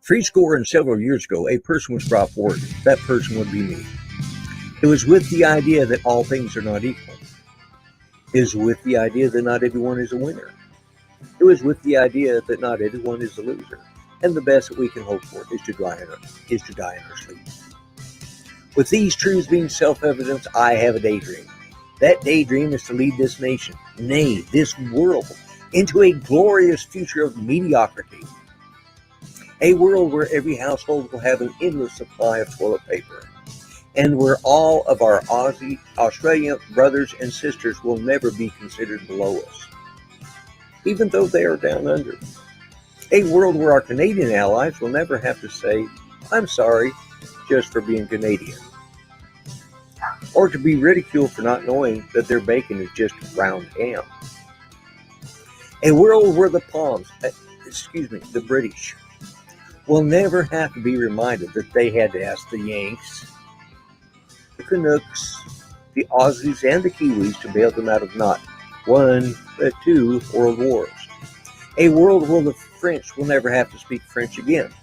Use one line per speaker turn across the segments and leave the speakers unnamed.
Threescore and several years ago, a person was brought forward. That person would be me. It was with the idea that all things are not equal. It was with the idea that not everyone is a winner. It was with the idea that not everyone is a loser. And the best that we can hope for is to die in our sleep. With these truths being self-evident, I have a daydream. That daydream is to lead this nation, nay, this world, into a glorious future of mediocrity. A world where every household will have an endless supply of toilet paper, and where all of our Australian brothers and sisters will never be considered below us, even though they are down under. A world where our Canadian allies will never have to say, "I'm sorry," just for being Canadian, or to be ridiculed for not knowing that their bacon is just round ham. A world where the British, will never have to be reminded that they had to ask the Yanks, the Canucks, the Aussies, and the Kiwis to bail them out of not one, but two world wars. A world where the French will never have to speak French again,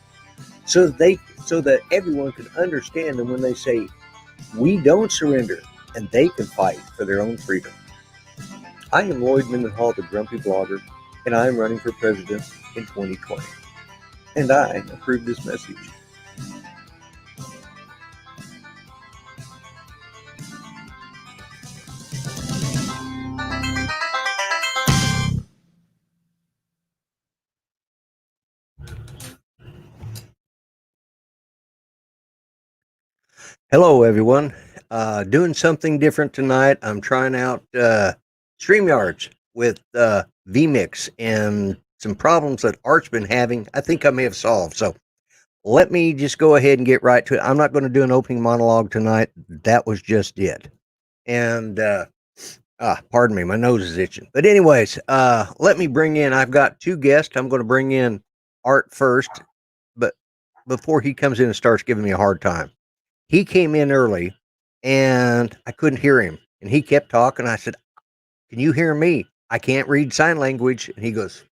so that everyone can understand them when they say, "We don't surrender," and they can fight for their own freedom. I am Lloyd Mendenhall, the Grumpy Blogger, and I am running for president in 2020. And I approve this message. Hello, everyone. Doing something different tonight. I'm trying out StreamYards with vMix and some problems that Art's been having. I think I may have solved. So let me just go ahead and get right to it. I'm not going to do an opening monologue tonight. That was just it. And pardon me, my nose is itching. But anyways, let me bring in. I've got two guests. I'm going to bring in Art first, but before he comes in and starts giving me a hard time. He came in early and I couldn't hear him. And he kept talking. I said, "Can you hear me? I can't read sign language." And he goes,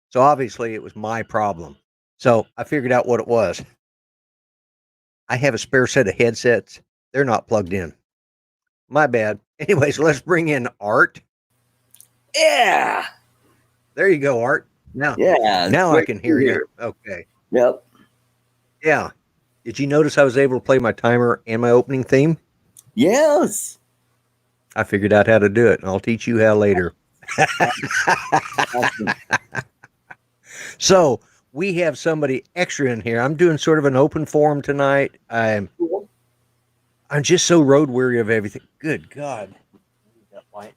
so obviously it was my problem. So I figured out what it was. I have a spare set of headsets. They're not plugged in. My bad. Anyways, let's bring in Art.
Yeah.
There you go, Art. Now I can hear you. Okay.
Yep.
Yeah. Did you notice I was able to play my timer and my opening theme?
Yes.
I figured out how to do it, and I'll teach you how later.
Awesome.
So we have somebody extra in here. I'm doing sort of an open forum tonight. I'm just so road weary of everything. Good God.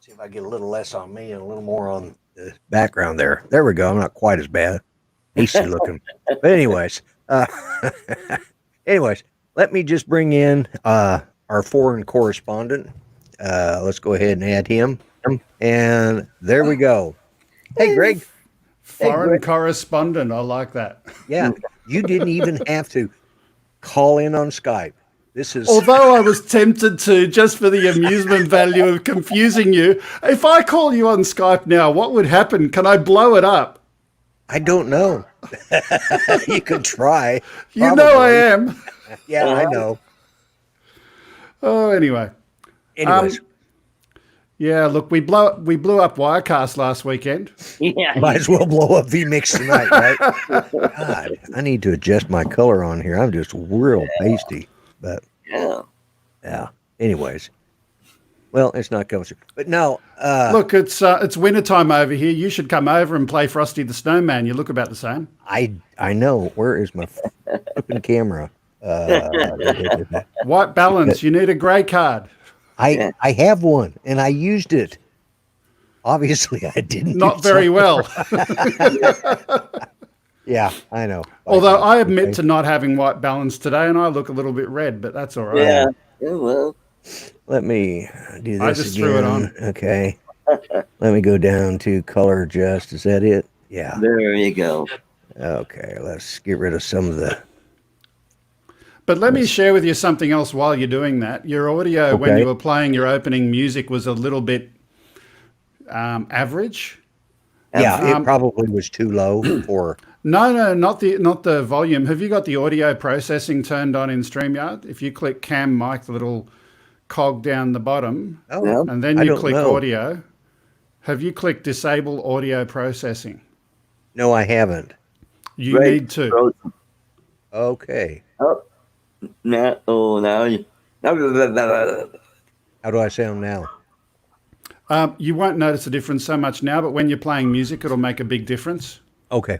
See if I get a little less on me and a little more on the background there. There we go. I'm not quite as bad. Hasty looking. But anyways, let me just bring in our foreign correspondent. Let's go ahead and add him. And there we go. Hey, Greg.
Foreign correspondent. I like that.
Yeah, you didn't even have to call in on Skype. This is
Although I was tempted to, just for the amusement value of confusing you. If I call you on Skype now, what would happen? Can I blow it up?
I don't know. You could try.
You know I am.
Yeah, I know.
Oh, anyway.
Anyways,
yeah, look, we blew up Wirecast last weekend.
Yeah.
might as well blow up vMix tonight, right? God, I need to adjust my color on here. I'm just real pasty. But yeah. Anyways, well, it's not coming through. But no,
look, it's wintertime over here. You should come over and play Frosty the Snowman. You look about the same.
I know. Where is my flipping camera?
White balance. You need a grey card.
I have one, and I used it. Obviously, I didn't.
Not very well.
Yeah, I know.
Although I admit to not having white balance today, and I look a little bit red, but that's all right.
Yeah. Well,
let me do this
I just
again.
threw it on.
Okay. Let me go down to color adjust. Is that it? Yeah.
there you go.
Okay, let's get rid of some of the...
But let me share with you something else while you're doing that. Your audio, when you were playing your opening music, was a little bit average.
Yeah, it probably was too low for
No, not the volume. Have you got the audio processing turned on in StreamYard? If you click cam mic, the little cog down the bottom,
Oh,
Yeah.
and then
I
you
don't
click
know.
audio, have you clicked disable audio processing?
No, I haven't.
You
Right.
need to.
Frozen.
Okay.
Oh, now you.
How do I sound now?
You won't notice a difference so much now, but when you're playing music, it'll make a big difference.
Okay.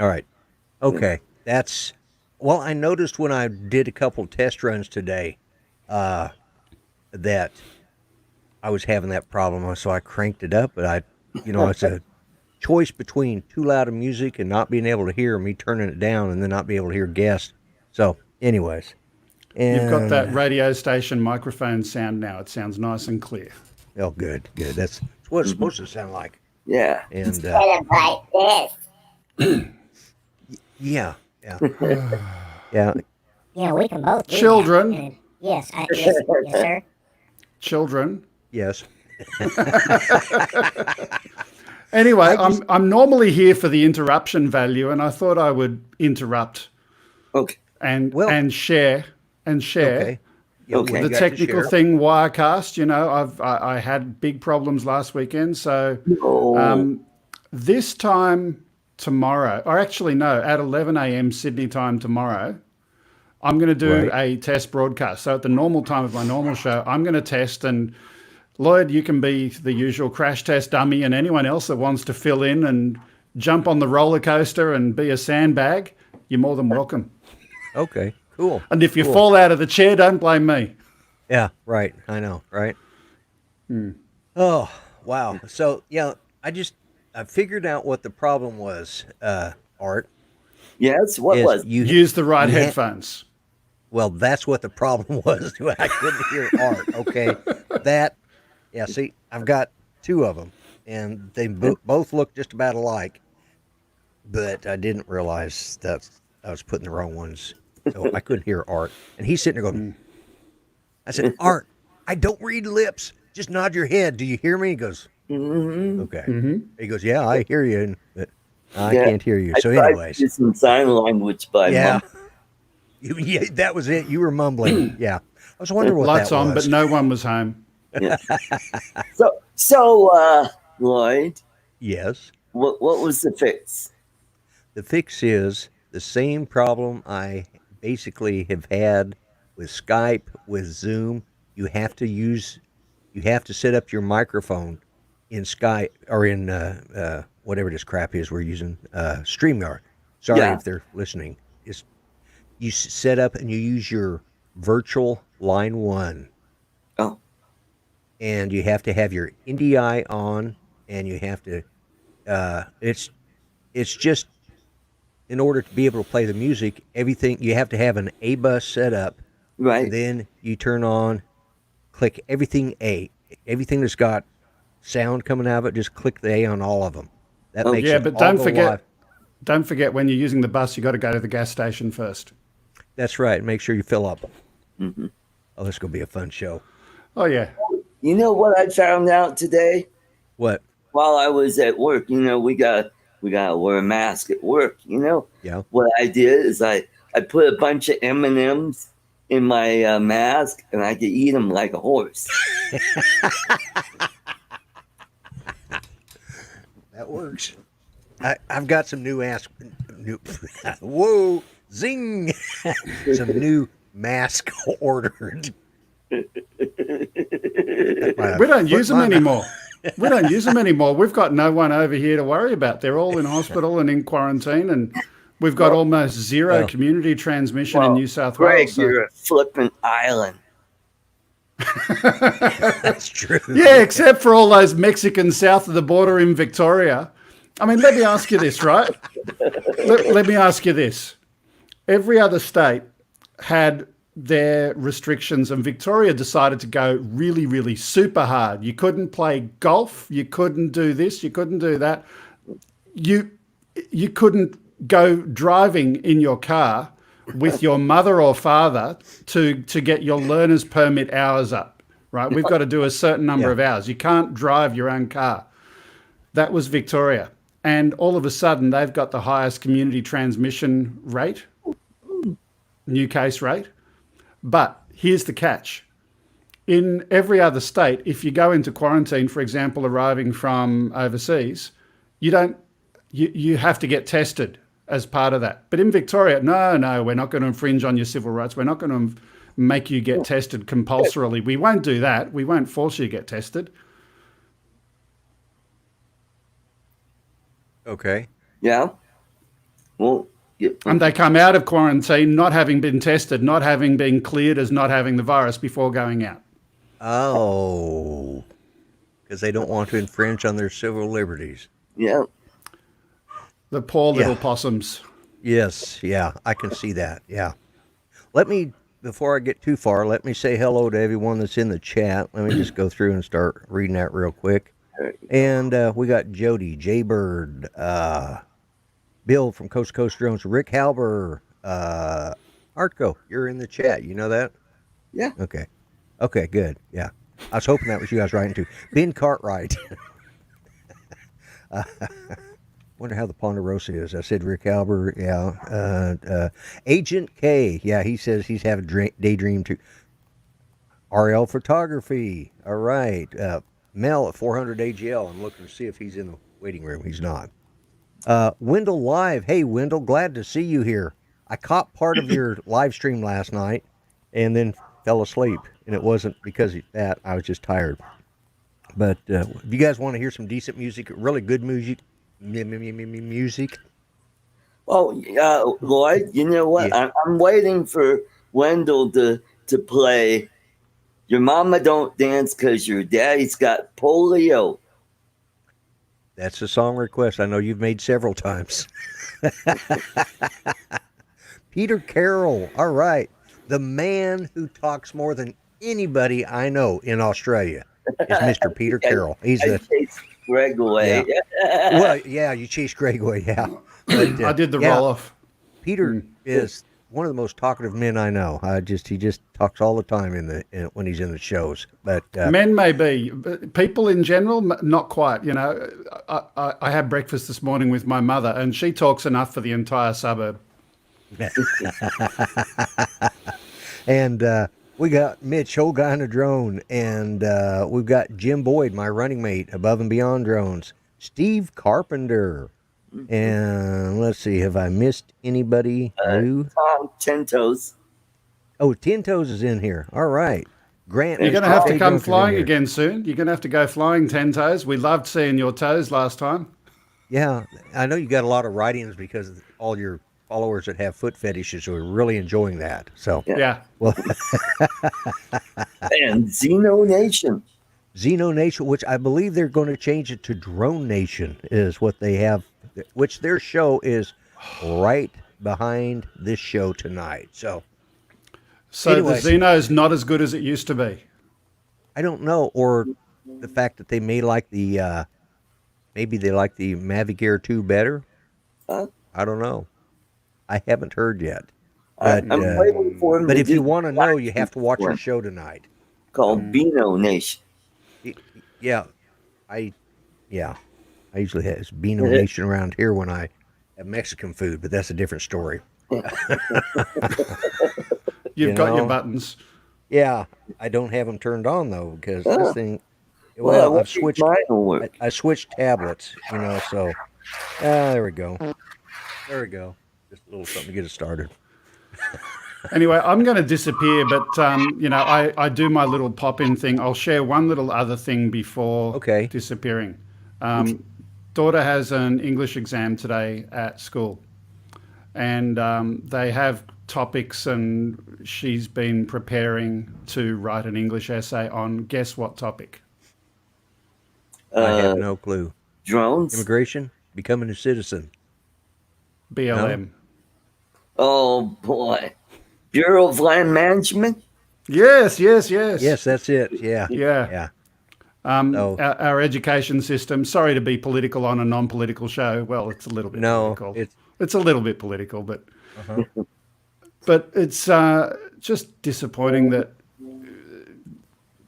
All right. Okay. That's well, I noticed when I did a couple test runs today, that I was having that problem, so I cranked it up. But it's a choice between too loud of music and not being able to hear me turning it down, and then not be able to hear guests. So, anyways,
You've got that
and
radio station microphone sound now. It sounds nice and clear.
oh, good. That's what it's supposed to sound like.
Yeah.
And
Instead of like this.
yeah, yeah.
Yeah, we can both do
Children.
that. Yes, yes, sir.
Children.
Yes.
Anyway, I'm normally here for the interruption value, and I thought I would interrupt
Okay.
and share
Okay. Yeah,
Okay.
we
the
got to
technical
share.
thing. Wirecast, I had big problems last weekend, so
Oh.
this time tomorrow, or actually no, at 11 a.m. Sydney time tomorrow, I'm going to do a test broadcast. So at the normal time of my normal show, I'm going to test, and Lloyd, you can be the usual crash test dummy, and anyone else that wants to fill in and jump on the roller coaster and be a sandbag, you're more than welcome.
Okay. Cool.
And if you fall out of the chair, don't blame me.
Yeah, right. I know, right? Oh, wow. So, yeah, I figured out what the problem was, Art.
Yes. What
is
was?
Use the right
you ha-
headphones.
Well, that's what the problem was. I couldn't hear Art, okay? See, I've got two of them, and they both look just about alike, but I didn't realize that I was putting the wrong ones, so I couldn't hear Art. And he's sitting there going, I said, Art, I don't read lips. Just nod your head. Do you hear me? He goes, okay. He goes, yeah, I hear you, but I can't hear you. So,
I tried
anyways.
to do some sign language by
Yeah.
mom.
Yeah, that was it. You were mumbling. Yeah. I was wondering what
Lights
that
on,
was.
but no one was home.
So, Lloyd,
Yes.
what was the fix?
The fix is the same problem I basically have had with Skype, with Zoom. You have to set up your microphone in Skype or in whatever this crap is we're using, StreamYard. Sorry
Yeah.
if they're listening. You set up and you use your virtual line 1.
Oh,
And you have to have your NDI on, and you have to it's just in order to be able to play the music, everything you have to have an A bus set up,
right.
and then you turn on, click everything A, everything that's got sound coming out of it, just click the A on all of them. That makes
Yeah,
it
but
all
don't
go
forget,
live.
don't forget when you're using the bus, you got to go to the gas station first.
That's right. Make sure you fill up. Oh, this is gonna be a fun show.
Oh yeah.
You know what I found out today
What?
while I was at work? We gotta wear a mask at work.
Yeah.
What I did is I put a bunch of M&Ms in my mask, and I could eat them like a horse.
That works. I've got some new whoa, zing, some new mask ordered.
We don't use them anymore. We don't use them anymore. We've got no one over here to worry about. They're all in hospital and in quarantine, and we've got almost zero community transmission in New South
Greg,
Wales. So.
you're a flippin' island.
That's true.
Yeah, except for all those Mexicans south of the border in Victoria. I mean, let me ask you this, right? Let me ask you this. Every other state had their restrictions, and Victoria decided to go really, really super hard. You couldn't play golf. You couldn't do this. You couldn't do that. You couldn't go driving in your car with your mother or father to get your learner's permit hours up, right? We've got to do a certain number of hours. You can't drive your own car. That was Victoria. and all of a sudden they've got the highest community transmission rate, new case rate. But here's the catch. In every other state, if you go into quarantine, for example, arriving from overseas, you have to get tested as part of that. But in Victoria, no, we're not going to infringe on your civil rights. We're not going to make you get tested compulsorily. We won't do that. We won't force you to get tested.
Okay.
Yeah. Well,
And they come out of quarantine not having been tested, not having been cleared as not having the virus before going out.
Oh, because they don't want to infringe on their civil liberties.
yeah.
The poor little
Yeah.
possums.
Yes, yeah, I can see that. Yeah. Before I get too far, let me say hello to everyone that's in the chat. Let me just go through and start reading that real quick. And we got Jody, Jaybird, Bill from Coast to Coast Drones, Rick Halber, Artco, you're in the chat. You know that?
Yeah.
Okay. Okay, good. Yeah. I was hoping that was you guys writing to. Ben Cartwright. Wonder how the Ponderosa is. I said Rick Halber. Yeah. Agent K. Yeah, he says he's having a daydream too. RL Photography. All right. Mel at 400 AGL. I'm looking to see if he's in the waiting room. He's not. Wendell Live. Hey, Wendell, glad to see you here. I caught part of your live stream last night and then fell asleep. And it wasn't because of that. I was just tired. But if you guys want to hear some decent music, really good music,
Oh, Lloyd, you know what?
Yeah.
I'm waiting for Wendell to play Your Mama Don't Dance Because Your Daddy's Got Polio.
That's a song request I know you've made several times. Peter Carroll. All right. The man who talks more than anybody I know in Australia is Mr. Peter Carroll. He's
I chased Greg away.
Yeah. Well, yeah, you chased Greg away, yeah. But,
I did the
yeah,
roll off.
Peter is one of the most talkative men I know. He just talks all the time when he's in the shows. But
Men may be, but people in general, not quite. You know, I had breakfast this morning with my mother, and she talks enough for the entire suburb.
and we got Mitch, old guy on a drone, and we've got Jim Boyd, my running mate, Above and Beyond Drones, Steve Carpenter, and let's see, have I missed anybody new?
Tom Ten Toes.
Oh, Ten Toes is in here. All right. Grant.
You're going to have to come
Jones is in
flying
here.
again soon. You're going to have to go flying 10 toes. We loved seeing your toes last time.
Yeah, I know you got a lot of write-ins because of all your followers that have foot fetishes who are really enjoying that. So,
Yeah.
well,
And Xeno Nation.
Xeno Nation, which I believe they're going to change it to Drone Nation, is what they have, which their show is right behind this show tonight. So anyways,
the Xeno's not as good as it used to be.
I don't know, or the fact that they may like the, maybe they like the Mavic Air 2 better.
Huh?
I don't know. I haven't heard yet.
I'm waiting for him
But
to
if you
do
want to know, you have to watch
one
our show tonight.
called Beano Nation.
Yeah, I usually have Beano Nation around here when I have Mexican food, but that's a different story.
You've got your buttons.
Yeah, I don't have them turned on though because
Oh.
this thing. Well, I've switched.
Mine will work.
I switched tablets, so. There we go. There we go. Just a little something to get it started.
Anyway, I'm going to disappear, but I do my little pop-in thing. I'll share one little other thing before disappearing. Daughter has an English exam today at school, and they have topics, and she's been preparing to write an English essay on guess what topic?
I have no clue.
Drones?
Immigration? Becoming a citizen?
BLM.
Oh, boy. Bureau of Land Management?
Yes.
Yes, that's it. Yeah.
Yeah. Our education system. Sorry to be political on a non-political show. Well, it's a little bit political. It's a little bit political, but but it's just disappointing that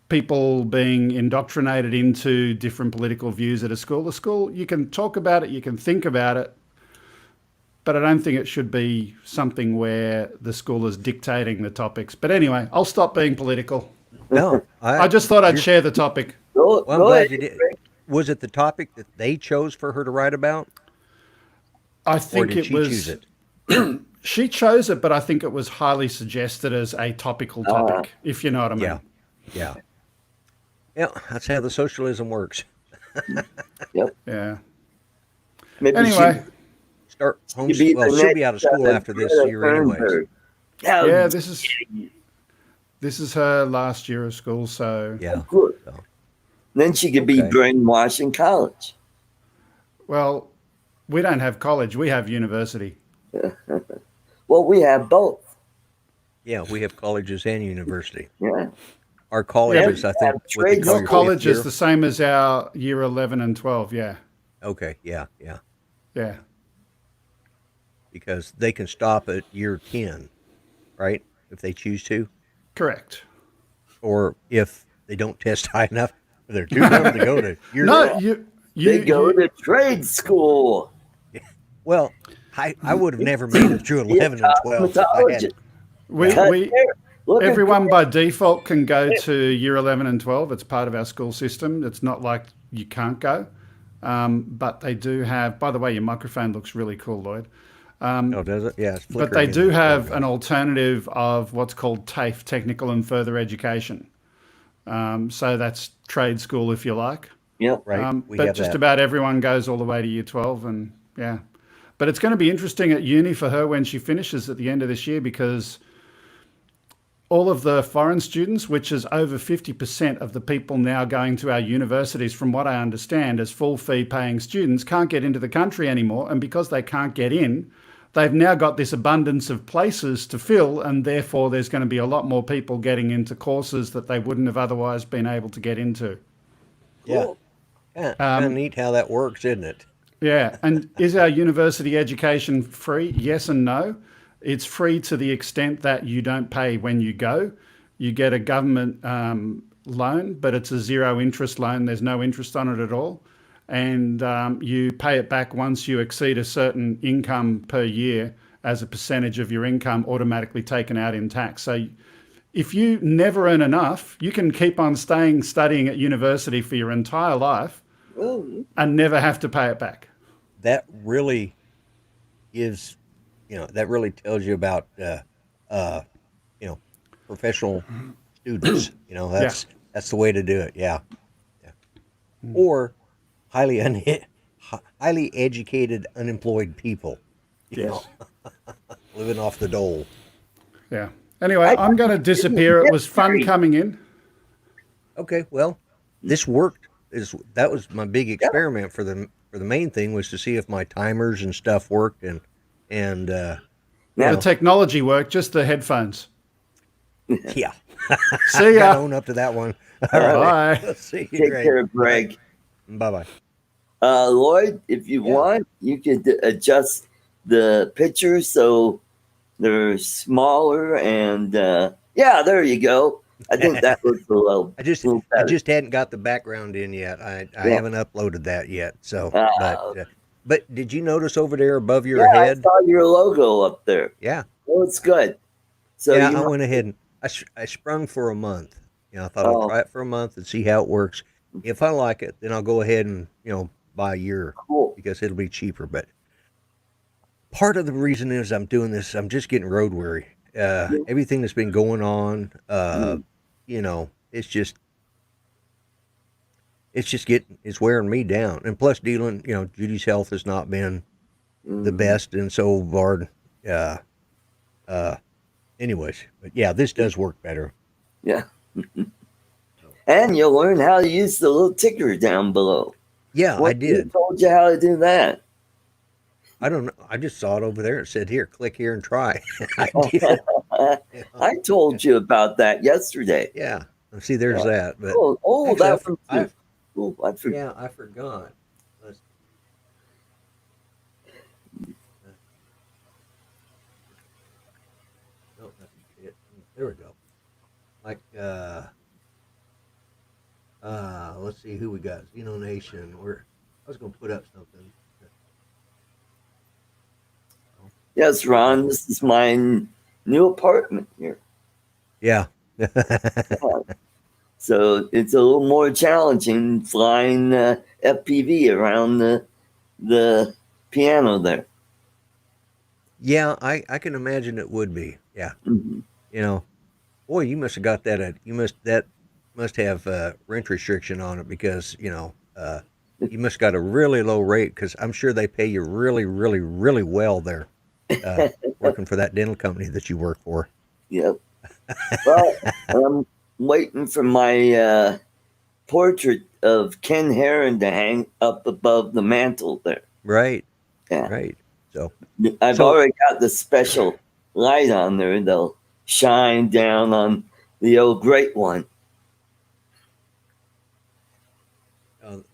people being indoctrinated into different political views at a school. A school, you can talk about it, you can think about it, but I don't think it should be something where the school is dictating the topics. But anyway, I'll stop being political.
No,
I just thought I'd share the topic.
Go,
well, I'm
go
glad
ahead.
you did. Was it the topic that they chose for her to write about,
I
or
think
did
it
she
was.
choose it?
She chose it, but I think it was highly suggested as a topical topic, if you know what I mean.
Yeah, yeah, yeah. That's how the socialism works.
Yep.
Yeah.
Maybe
Anyway,
Start
she
home.
could be
Well,
the
she'll be
next,
out of school after this
Greta
year, anyways.
Thunberg. How
yeah, this is her last year of school, so
Yeah.
good.
So,
Then she could be
Okay.
brainwashed in college.
well, we don't have college, we have university.
Well, we have both.
yeah, we have colleges and university.
Yeah.
Our colleges, I think, what they
trade
call
Your
your
college
fifth
is the same as our year 11 and 12, yeah.
year. Okay, yeah, yeah,
Yeah.
because they can stop at year 10, right? If they choose to,
Correct.
or if they don't test high enough, they're too young to go to year.
No,
They go to trade school.
Well, I would have never made it through 11 and 12. If I had,
we everyone by default can go to year 11 and 12. It's part of our school system. It's not like you can't go. But they do have, by the way, your microphone looks really cool, Lloyd.
oh, does it? Yeah, it's
But they
flickering
do
in there.
have an alternative of what's called TAFE, Technical and Further Education. So that's trade school, if you like.
Yep.
Right. We
But
have
just
that.
about everyone goes all the way to year 12, and yeah. But it's going to be interesting at uni for her when she finishes at the end of this year, because all of the foreign students, which is over 50% of the people now going to our universities, from what I understand, as full fee paying students, can't get into the country anymore. And because they can't get in, they've now got this abundance of places to fill, and therefore there's going to be a lot more people getting into courses that they wouldn't have otherwise been able to get into.
Yeah. Yeah. Kind of neat how that works, isn't it?
Yeah. And is our university education free? Yes and no. It's free to the extent that you don't pay when you go. You get a government loan, but it's a zero interest loan. There's no interest on it at all. And you pay it back once you exceed a certain income per year as a percentage of your income automatically taken out in tax. So if you never earn enough, you can keep on studying at university for your entire life and never have to pay it back.
That really is, that really tells you about, professional students. That's the way to do it. Yeah. Yeah. Or highly educated, unemployed people.
Yes.
Living off the dole.
Yeah. Anyway, I'm going to disappear. It was fun coming in.
Okay, well, this worked. That was my big experiment for the main thing, was to see if my timers and stuff worked, and
The technology worked, just the headphones.
yeah.
See
Gotta
ya.
own up to that one.
Bye.
See you,
Take
Greg.
care, Greg.
Bye bye.
Lloyd, if you want, you could adjust the picture so they're smaller, and there you go. I think that looks a little.
I just hadn't got the background in yet. I haven't uploaded that yet. So, but did you notice over there above your head?
I saw your logo up there.
Yeah.
Oh, it's good. So
yeah, I went ahead and I sprung for a month. I thought I'll try it for a month and see how it works. If I like it, then I'll go ahead and buy a year, because it'll be cheaper. But part of the reason is I'm doing this, I'm just getting road weary. Everything that's been going on, it's wearing me down. And plus dealing, Judy's health has not been the best. And so Vard, anyways, but yeah, this does work better.
Yeah. And you'll learn how to use the little ticker down below.
Yeah, I did.
Who told you how to do that?
I don't know. I just saw it over there. It said, here, click here and try. I did.
I told you about that yesterday.
Yeah. See, there's that. But
actually, that one too. I forgot.
Yeah, I forgot. No, that's it. There we go. Like, Let's see who we got. Xeno Nation. I was going to put up something.
Yes, Ron, this is my new apartment here.
Yeah.
So it's a little more challenging flying FPV around the piano there.
Yeah, I can imagine it would be. Yeah.
Mhm.
You know, boy, you must have got that. That must have rent restriction on it because you must got a really low rate because I'm sure they pay you really, really, really well there, working for that dental company that you work for.
Yep. Well, I'm waiting for my portrait of Ken Heron to hang up above the mantle there.
Right.
Yeah.
Right. So
I've already got the special light on there. They'll shine down on the old great one.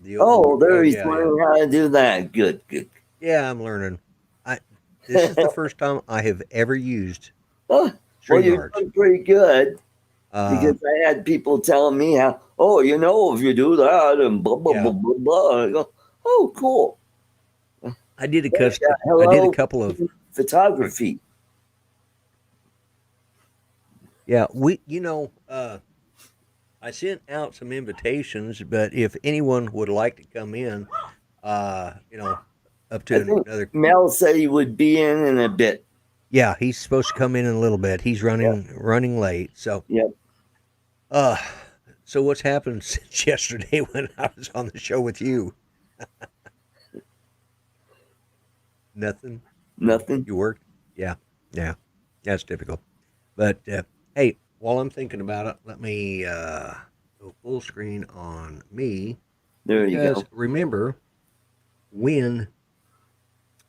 There he's learning how to do that. Good.
Yeah, I'm learning. This is the first time I have ever used
Oh, well, you're
StreamYards.
doing pretty good because I had people telling me how, if you do that and blah, blah, blah, blah, blah. I go, oh, cool.
I did a couple of
photography.
Yeah, I sent out some invitations, but if anyone would like to come in, up to another.
Mel said he would be in a bit.
Yeah, he's supposed to come in a little bit. He's running late. So
yep.
So what's happened since yesterday when I was on the show with you? Nothing. You worked? Yeah. That's typical. But hey, while I'm thinking about it, let me go full screen on me.
There you go.
Remember, when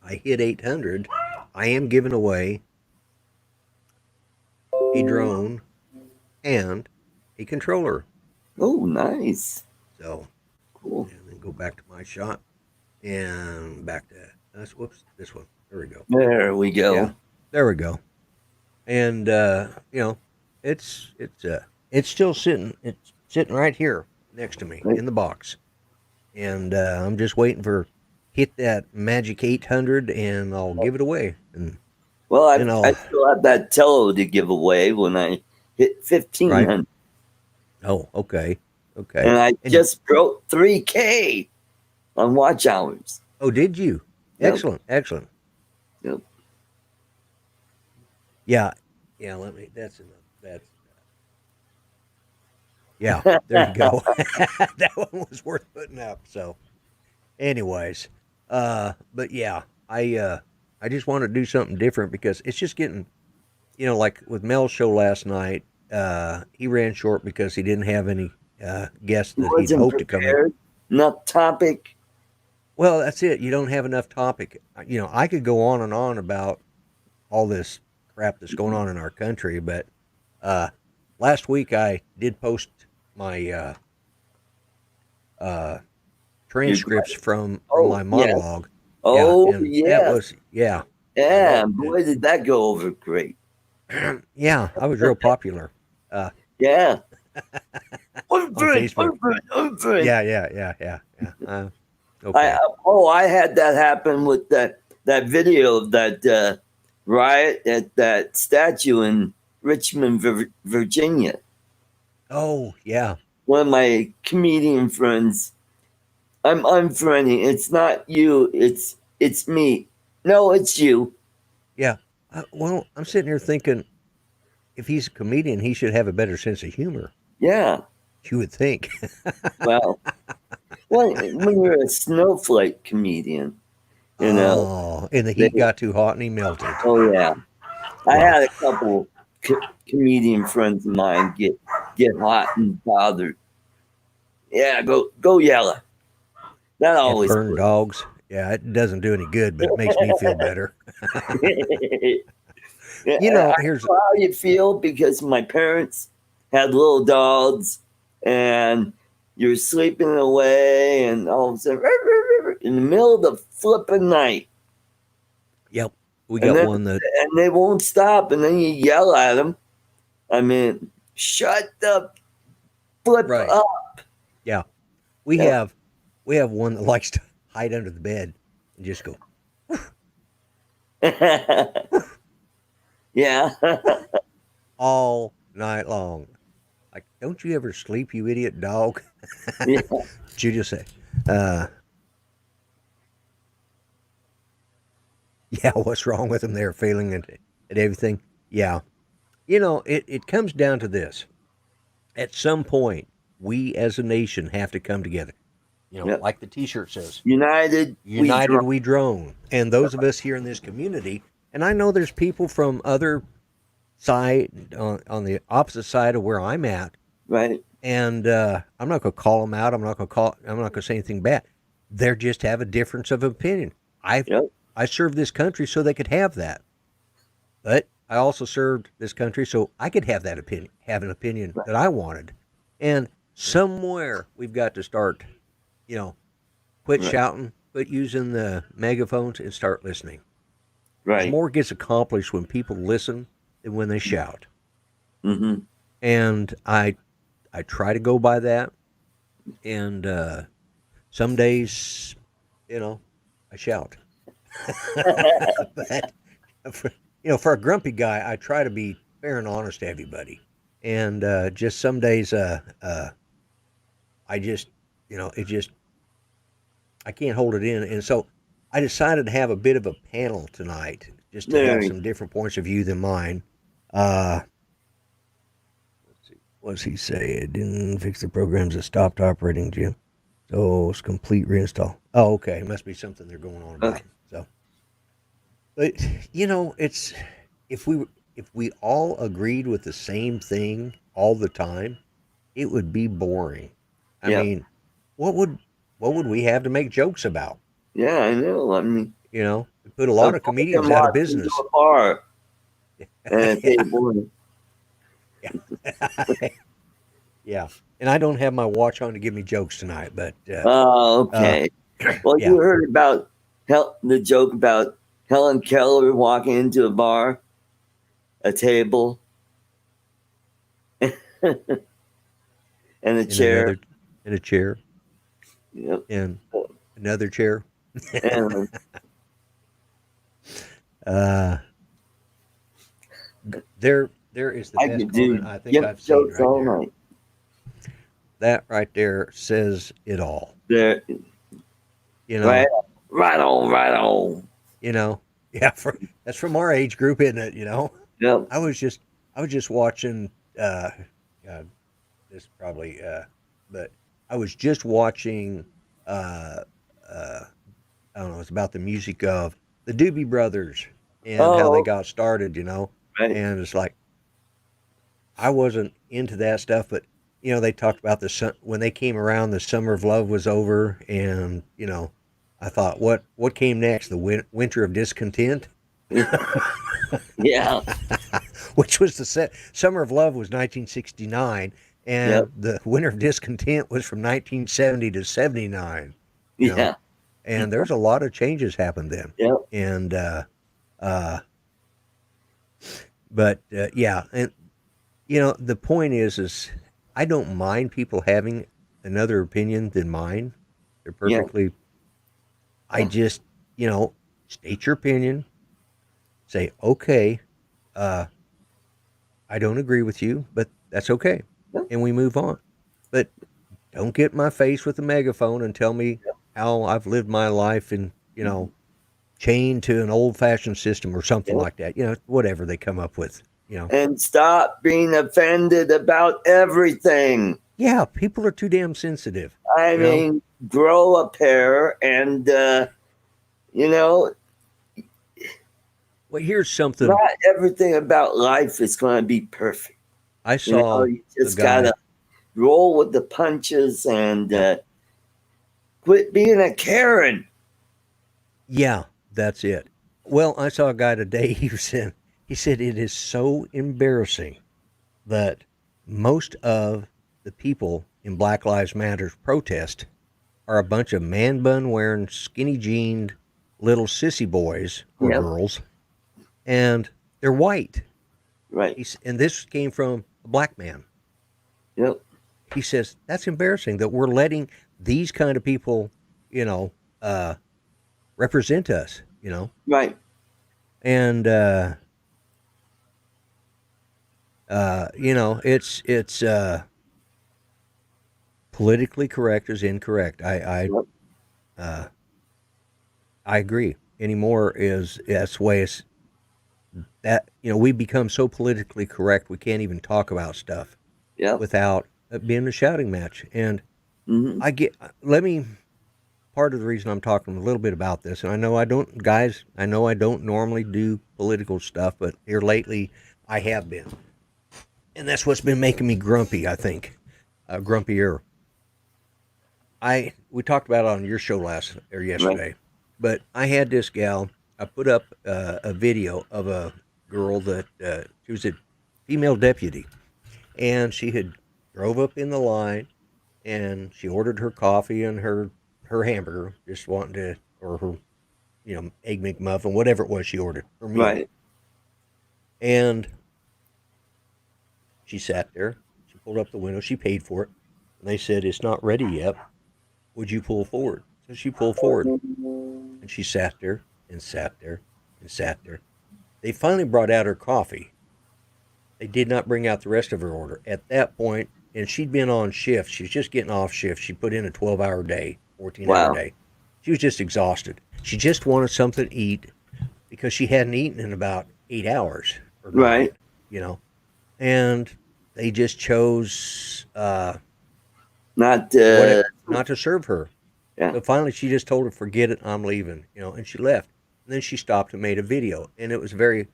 I hit 800, I am giving away a drone and a controller.
Oh, nice.
So
cool.
And then go back to my shot and back to this one. There we go.
There we go.
Yeah, there we go. And it's still sitting. It's sitting right here next to me in the box, and I'm just waiting for hit that magic 800, and I'll give it away. And
I still have that Tello to give away when I hit 1,500.
Right. Oh, okay.
And I just broke 3K on watch hours.
Oh, did you?
Yep.
Excellent.
Yep.
Yeah. That's enough. Yeah, there you go. That one was worth putting up. So, anyways, but yeah, I just want to do something different because it's just getting, like with Mel's show last night, he ran short because he didn't have any guests that he'd hoped to come in.
Enough topic.
Well, that's it. You don't have enough topic. I could go on and on about all this crap that's going on in our country, but last week I did post my transcripts from my monologue.
That
was
Yeah, boy, did that go over great.
Yeah, I was real popular.
Yeah.
On Facebook. Yeah. Okay.
I had that happen with that video of that riot at that statue in Richmond, Virginia.
Oh, yeah.
One of my comedian friends, I'm unfriending. It's not you. It's me. No, it's you.
Yeah. Well, I'm sitting here thinking, if he's a comedian, he should have a better sense of humor.
Yeah.
You would think.
Well, when you're a snowflake comedian,
Oh, and the heat got too hot and he melted.
Oh, yeah. I had a couple comedian friends of mine get hot and bothered. Yeah, go yell. That always
burn dogs. Yeah, it doesn't do any good, but it makes me feel better.
Here's how you feel because my parents had little dogs, and you're sleeping away, and all of a sudden, in the middle of the flipping night.
Yep, we got one that,
and they won't stop, and then you yell at them. I mean, shut the flip up.
Yeah. We
Yeah.
have one that likes to hide under the bed and just go
Yeah.
all night long. Like, don't you ever sleep, you idiot dog?
Yeah.
Julia say, uh, yeah, what's wrong with them? They're failing at everything. Yeah. It comes down to this. At some point, we as a nation have to come together.
Yeah.
Like the T-shirt says,
United, we
"United we drone." And thone. Those of us here in this community, and I know there's people from other side on the opposite side of where I'm at,
right.
and I'm not going to call them out. I'm not going to say anything bad. They just have a difference of opinion.
Yep.
I served this country so they could have that, but I also served this country so I could have that opinion, have an opinion that I wanted. And somewhere we've got to start, quit
Right.
shouting, quit using the megaphones, and start listening.
Right.
More gets accomplished when people listen than when they shout.
Mm-hmm.
And I try to go by that. And some days, I shout. But for a grumpy guy, I try to be fair and honest to everybody. And just some days, I just, I can't hold it in. And so I decided to have a bit of a panel tonight, just to have
Very.
some different points of view than mine. Let's see, what does he say? It didn't fix the programs that stopped operating, Jim. So it's complete reinstall. Oh, okay. It must be something they're going on about.
Okay.
So, but it's if we all agreed with the same thing all the time, it would be boring. I
Yeah.
mean, what would we have to make jokes about?
Yeah, I know. I mean,
It put a lot of comedians out of business.
A bar and a table.
Yeah. Yeah. And I don't have my watch on to give me jokes tonight, but
Oh, okay. Well,
yeah.
you heard about the joke about Helen Keller walking into a bar, a table, and a chair.
In a chair,
Yep.
and another chair.
And
There is the
I
best
could do
comment I think I've seen
jokes
right
all
there.
night.
That right there says it all.
There,
Right
on.
Yeah, that's from our age group, isn't it?
Yep.
I was just watching. God, this probably, but I was just watching. I don't know. It's about the music of the Doobie Brothers and how they got started.
Right.
And it's like I wasn't into that stuff, but they talked about when they came around, the summer of love was over, and I thought, what came next? The winter of discontent.
Yeah.
Which was the summer of love was 1969, and the winter of discontent was from 1970 to 79.
Yeah.
And there's a lot of changes happened then.
Yep.
And but yeah, and the point is I don't mind people having another opinion than mine. They're perfectly. I just state your opinion. Say okay. I don't agree with you, but that's okay, and we move on. But don't get in my face with a megaphone and tell me how I've lived my life and chained to an old-fashioned system or something like that. Whatever they come up with.
And stop being offended about everything.
Yeah, people are too damn sensitive.
I mean, grow a pair and
Well, here's something.
not everything about life is going to be perfect.
I saw
You just
a guy.
gotta roll with the punches and quit being a Karen.
Yeah, that's it. Well, I saw a guy today. He said it is so embarrassing that most of the people in Black Lives Matter protest are a bunch of man bun wearing, skinny jeaned little sissy boys or girls, and they're white.
Right.
And this came from a black man.
Yep.
he says, that's embarrassing that we're letting these kind of people, represent us,
Right.
and it's politically correct is incorrect.
Yep.
I agree. Anymore is that's the way it's that we become so politically correct we can't even talk about stuff
Yep.
without it being a shouting match. And
Hmm.
let me part of the reason I'm talking a little bit about this, and I know I don't normally do political stuff, but here lately I have been, and that's what's been making me grumpy. I think grumpier. We talked about it on your show yesterday, but I had this gal. I put up a video of a girl that she was a female deputy, and she had drove up in the line, and she ordered her coffee and her hamburger, just wanting to, or her egg McMuffin, whatever it was she ordered, her meal,
Right.
and she sat there. She pulled up the window. She paid for it, and they said it's not ready yet. Would you pull forward? So she pulled forward, and she sat there and sat there and sat there. They finally brought out her coffee. They did not bring out the rest of her order. At that point, and she'd been on shift. She was just getting off shift. She put in a 12-hour day, 14-hour
Wow.
day. She was just exhausted. She just wanted something to eat because she hadn't eaten in about 8 hours or 9,
Right.
And they just chose
Not.
not to serve her.
Yeah.
So finally, she just told her, "Forget it, I'm leaving," and she left. And then she stopped and made a video, and it was a very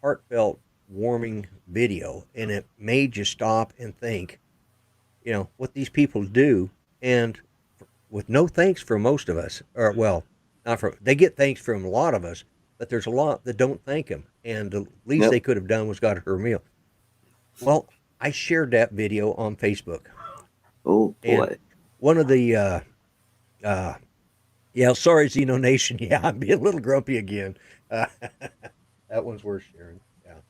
heartfelt, warming video, and it made you stop and think, what these people do, and with no thanks for most of us, or well, not for they get thanks from a lot of us, but there's a lot that don't thank them, and the least
Yep.
they could have done was got her a meal. Well, I shared that video on Facebook.
Oh boy.
And one of the sorry, Xeno Nation. Yeah, I'm being a little grumpy again. That one's worth sharing. Yeah.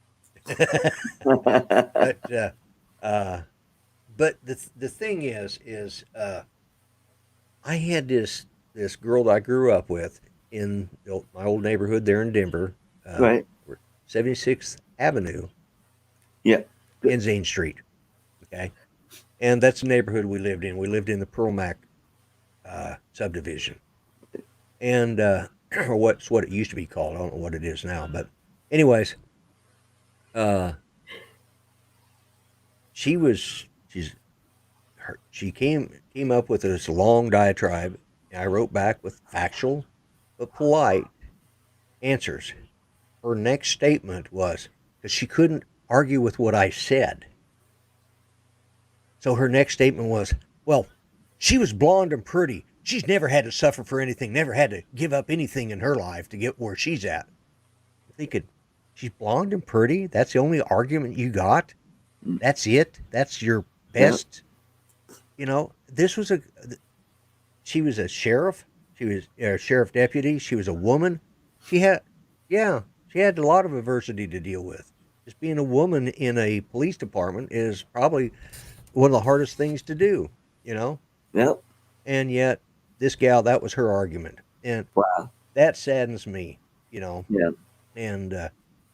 But the thing is I had this girl that I grew up with in my old neighborhood there in Denver,
Right.
76th Avenue
Yeah.
and Zane Street. Okay, and that's the neighborhood we lived in. We lived in the Pearl Mac subdivision, and or what it used to be called. I don't know what it is now, but anyways, she came up with this long diatribe. And I wrote back with factual but polite answers. Her next statement was because she couldn't argue with what I said. So her next statement was, well, she was blonde and pretty. She's never had to suffer for anything, never had to give up anything in her life to get where she's at. I'm thinking, she's blonde and pretty? That's the only argument you got? That's it? That's your best? She was a sheriff. She was a sheriff deputy. She was a woman. She had a lot of adversity to deal with. Just being a woman in a police department is probably one of the hardest things to do,
Yep.
And yet, this gal, that was her argument. And
Wow.
that saddens me,
Yeah.
And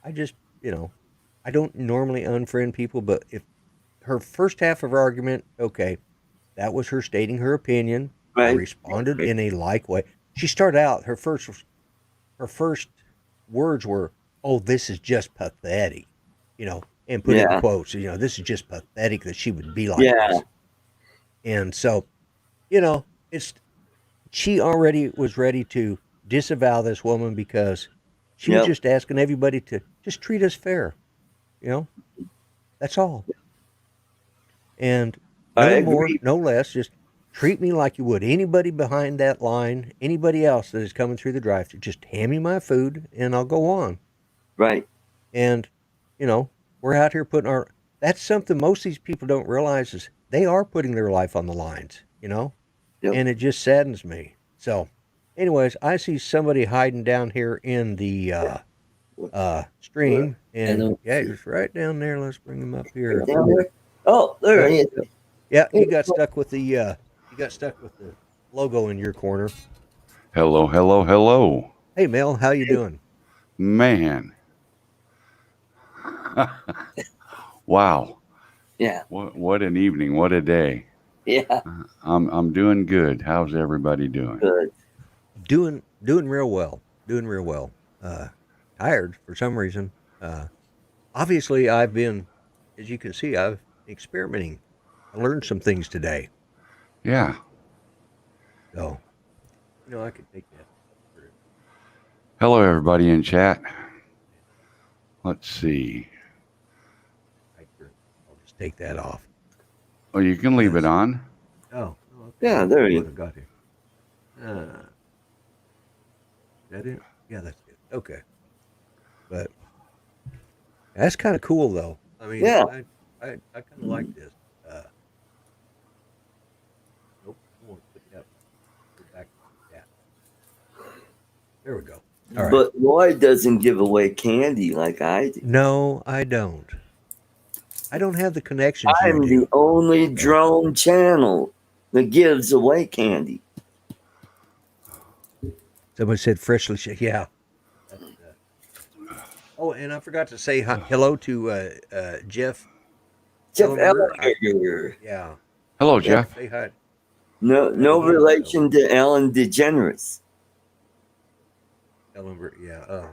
I just, I don't normally unfriend people, but if her first half of her argument, okay, that was her stating her opinion. I
Right.
responded in a like way. She started out, her first words were, "Oh, this is just pathetic," and put it in
Yeah.
quotes. This is just pathetic that she would be like
Yeah.
this. And so, she already was ready to disavow this woman because she was
Yep.
just asking everybody to just treat us fair. That's all. And
I
no more,
agree.
no less, just treat me like you would anybody behind that line, anybody else that is coming through the drive-thru. Just hand me my food and I'll go on.
Right.
And, we're out here that's something most of these people don't realize is they are putting their life on the lines,
Yep.
and it just saddens me. So, anyways, I see somebody hiding down here in the stream, and
know.
yeah, he's right down there. Let's bring him up here.
Down there. Oh, there he is.
Yeah, you got stuck with the logo in your corner.
Hello, hello, hello.
Hey, Mel, how you doing?
Man. Wow.
Yeah.
What an evening. What a day.
Yeah.
I'm doing good. How's everybody doing?
Good.
Doing real well. Doing real well. Tired for some reason. Obviously, I've been, as you can see, I've experimenting. I learned some things today.
Yeah.
So, I could take that.
Hello, everybody in chat. Let's see.
I'll just take that off.
Oh, you can leave it
Yes.
on.
Oh, okay.
Yeah, there you
What I got here. That it? Yeah, that's it. Okay. But that's kind of cool, though. I mean,
Yeah.
I kind of like this. Nope, I want to put that. Go back to that. There we go. All right.
But Lloyd doesn't give away candy like I do.
No, I don't. I don't have the connections you
I'm
do.
the only drone channel that gives away candy.
Someone said freshly yeah. That's, oh, and I forgot to say hello to Jeff.
Jeff
Ellinger.
Ellinger.
Yeah.
Hello, Jeff.
Say hi.
No
again,
relation to Ellen DeGeneres.
Ellinger. Yeah. Oh.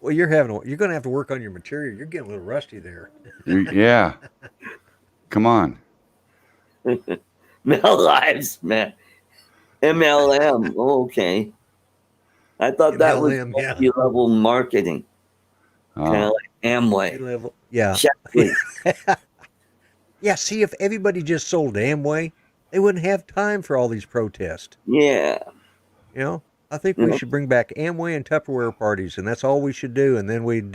Well, you're going to have to work on your material. You're getting a little rusty there.
Yeah. Come on.
Mel Lives, man. MLM. Oh, okay. I thought that was
MLM, yeah.
multi-level marketing. Kind of like Amway.
Level. Yeah.
Exactly.
Yeah. See, if everybody just sold Amway, they wouldn't have time for all these protests.
Yeah.
I think we should bring back Amway and Tupperware parties, and that's all we should do. And then we'd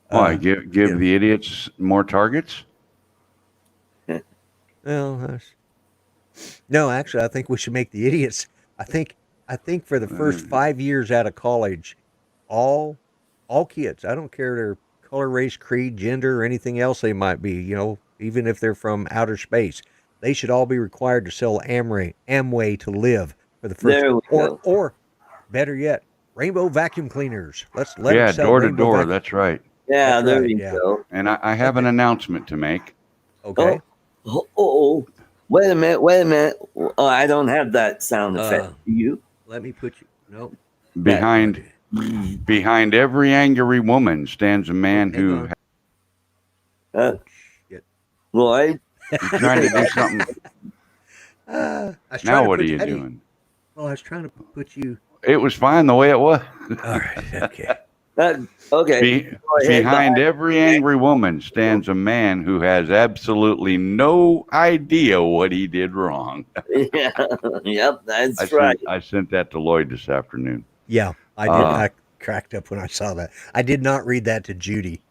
Why? Give the idiots more targets?
well, no, actually, I think we should make the idiots. I think for the first 5 years out of college, all kids, I don't care their color, race, creed, gender, or anything else they might be, even if they're from outer space, they should all be required to sell Amway to live for the first.
There we go.
Or better yet, rainbow vacuum cleaners. Let them
Yeah,
sell
door to
rainbow
door.
vacuum.
That's right.
Yeah,
That's
there
right,
you
yeah.
go.
And I have an announcement to make.
Okay.
Oh. Wait a minute. Oh, I don't have that sound effect. Do you?
Let me put you. Nope.
Behind every angry woman stands a man
Hang
who
on.
Shit. Lloyd?
is trying to do something.
I was trying
Now
to
what
put
are you
Eddie-
doing?
Well, I was trying to put you.
It was fine the way it was.
All right. Okay.
Okay. Go ahead.
Behind every angry woman stands a man who has absolutely no idea what he did wrong.
Yeah. Yep, that's right.
I sent that to Lloyd this afternoon.
Yeah, I did. I cracked up when I saw that. I did not read that to Judy.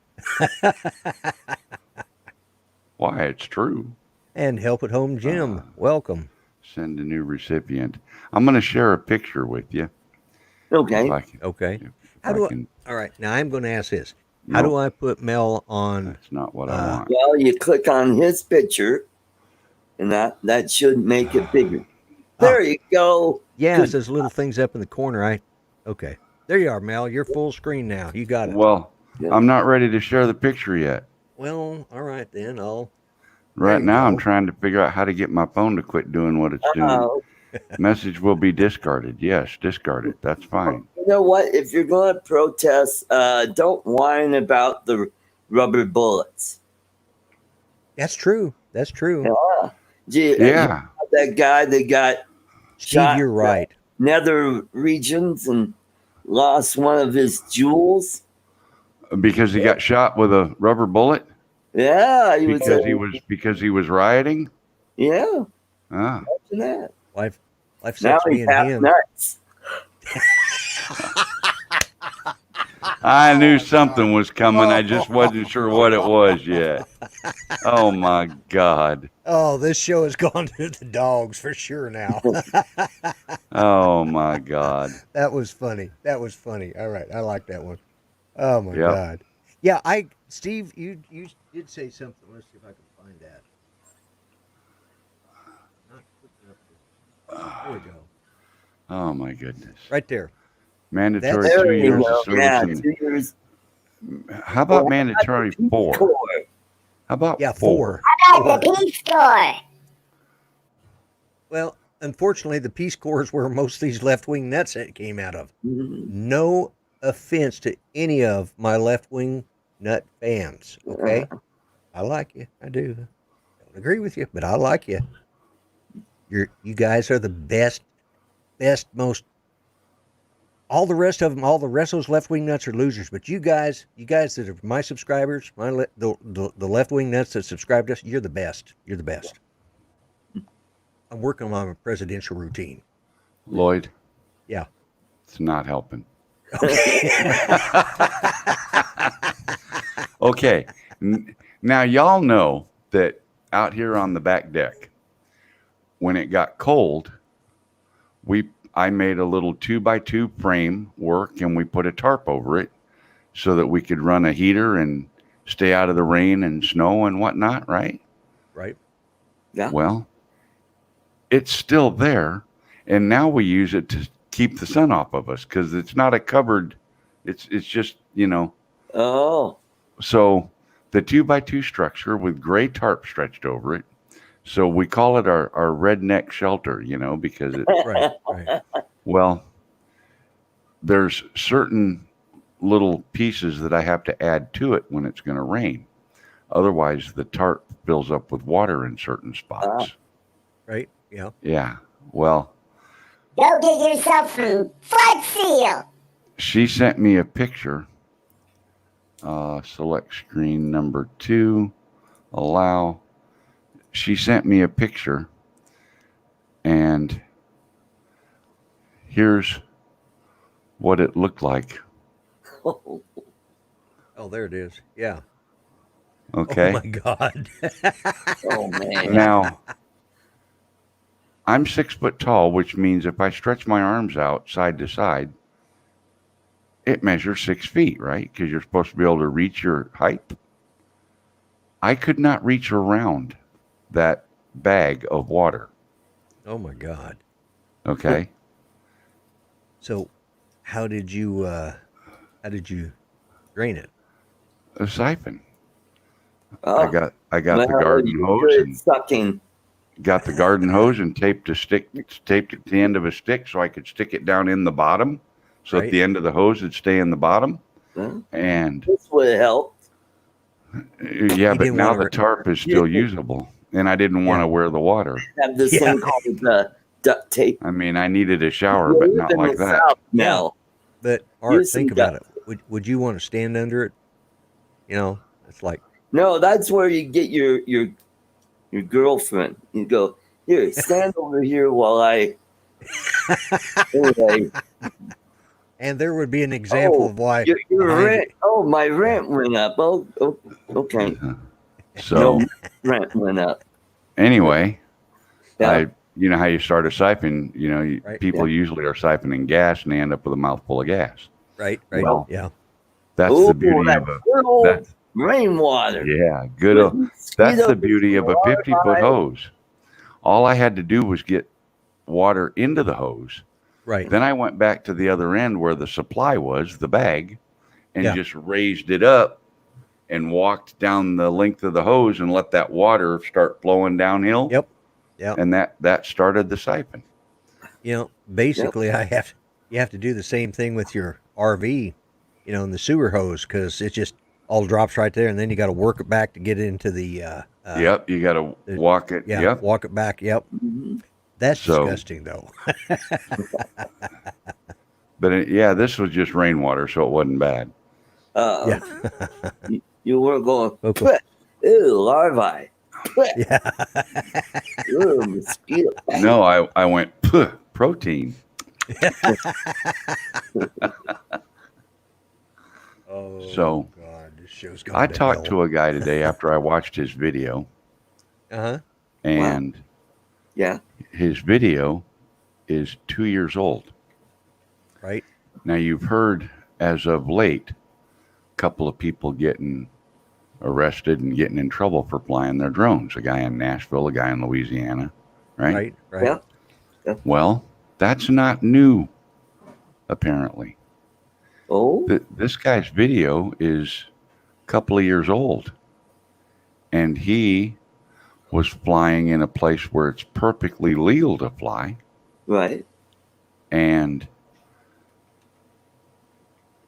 Why? It's true.
And Help at Home Jim, welcome.
Send a new recipient. I'm going to share a picture with you.
Okay.
If I can,
Okay.
if
All right. Now I'm going to ask this. How do I put Mel on?
That's not what I want.
Well, you click on his picture, and that should make it bigger. There you go.
Yeah, it's those little things up in the corner. Okay. There you are, Mel. You're full screen now. You got it.
Well, I'm not ready to share the picture yet.
Well, all right then.
Right now, I'm trying to figure out how to get my phone to quit doing what it's doing. Message will be discarded. Yes, discarded. That's fine.
You know what? If you're going to protest, don't whine about the rubber bullets.
That's true. That's true.
Yeah. Gee,
Yeah.
that guy that got shot.
Steve, you're right.
Nether regions and lost one of his jewels.
Because he got shot with a rubber bullet?
Yeah,
Because he was rioting?
Yeah.
Ah.
Imagine that.
Life
Now
sucks
he's
being
half
him.
nuts.
I knew something was coming. I just wasn't sure what it was yet. Oh my God.
Oh, this show has gone to the dogs for sure now.
Oh my God.
That was funny. All right. I like that one. Oh my God. Yeah, Steve, you did say something. Let's see if I can find that. There we go.
Oh my goodness.
Right there.
Mandatory
That's-
2
There you
years
go.
of service.
Yeah,
And
2 years.
how about
Well,
mandatory 4?
Corps.
How about
Yeah,
4?
How about the Peace Corps?
Well, unfortunately, the Peace Corps is where most of these left-wing nuts came out of.
Mhm.
No offense to any of my left-wing nut fans, okay? I like you. I do. Don't agree with you, but I like you. You guys are the best, most. All the rest of them, all the rest of those left-wing nuts are losers. But you guys that are my subscribers, the left-wing nuts that subscribe to us, you're the best. You're the best. I'm working on a presidential routine.
Lloyd,
Yeah.
it's not helping. Okay. Now, y'all know that out here on the back deck, when it got cold, I made a little 2x2 framework and we put a tarp over it so that we could run a heater and stay out of the rain and snow and whatnot, right?
Right.
Yeah.
Well, it's still there, and now we use it to keep the sun off of us because it's not a covered. It's just, you know.
Oh.
So the 2x2 structure with gray tarp stretched over it. So we call it our redneck shelter, you know, because it.
Right. Right.
Well, there's certain little pieces that I have to add to it when it's going to rain. Otherwise, the tarp fills up with water in certain spots.
Right. Yeah.
Yeah. Well,
Go get yourself some flood seal.
she sent me a picture. Select screen number 2. Allow. She sent me a picture. And here's what it looked like.
Oh,
there it is. Yeah.
Okay.
Oh my God.
man.
Now, I'm 6 foot tall, which means if I stretch my arms out side to side, it measures 6 feet, right? Because you're supposed to be able to reach your height. I could not reach around that bag of water.
Oh my God.
Okay.
So, how did you drain it?
A siphon.
Oh,
I got the
well,
garden
you're
hose
good
and
sucking.
got the garden hose and taped it to the end of a stick so I could stick it down in the bottom. So
Right.
at the end of the hose would stay in the bottom.
Huh?
And
This would help.
yeah, but
didn't
now
wanna-
the tarp is still usable. And I didn't want to wear the water.
Have this
Yeah.
thing called duct tape.
I mean, I needed a shower,
You
but
live
not
in
like
the
that.
South now.
But Art,
Use
think
some
about it. Would you want to stand under it? You know, it's like
No, that's where you get your girlfriend. You go, here, stand over here while I. Anyway,
and there would be an example of why
your
behind
rent. Oh, my rent went up. Oh, okay.
So
No, rent went up.
anyway,
Yeah.
you know how you start a siphon,
Right.
people usually are siphoning gas and they end up with a mouthful of gas.
right.
Well,
yeah.
That's
Ooh,
the beauty
that
of a
good old
that-
rainwater.
yeah, good. That's the beauty of a 50-foot hose. All I had to do was get water into the hose.
Right.
Then I went back to the other end where the supply was, the bag, and
Yeah.
just raised it up and walked down the length of the hose and let that water start flowing downhill.
Yep. Yep.
And that started the siphon.
You know, basically, you have to do the same thing with your RV, in the sewer hose, because it just all drops right there, and then you got to work it back to get it into the.
Yep, you got to walk it.
Yeah.
Yep.
Walk it back. Yep.
Mhm.
That's
So-
disgusting, though.
But this was just rainwater, so it wasn't bad.
Yeah.
You weren't going,
Okay.
"Pwah, ew, larvae. Pwah,
Yeah.
ew, mosquito."
No, I went "Puh, protein.
Oh.
So,
God, this show's
I talked to a guy today after I watched his video, and
Yeah.
his video is 2 years old.
Right.
Now, you've heard as of late, a couple of people getting arrested and getting in trouble for flying their drones. A guy in Nashville, a guy in Louisiana, right?
Right. Right.
Yeah.
Well, that's not new, apparently.
Oh,
This guy's video is a couple of years old, and he was flying in a place where it's perfectly legal to fly,
right.
and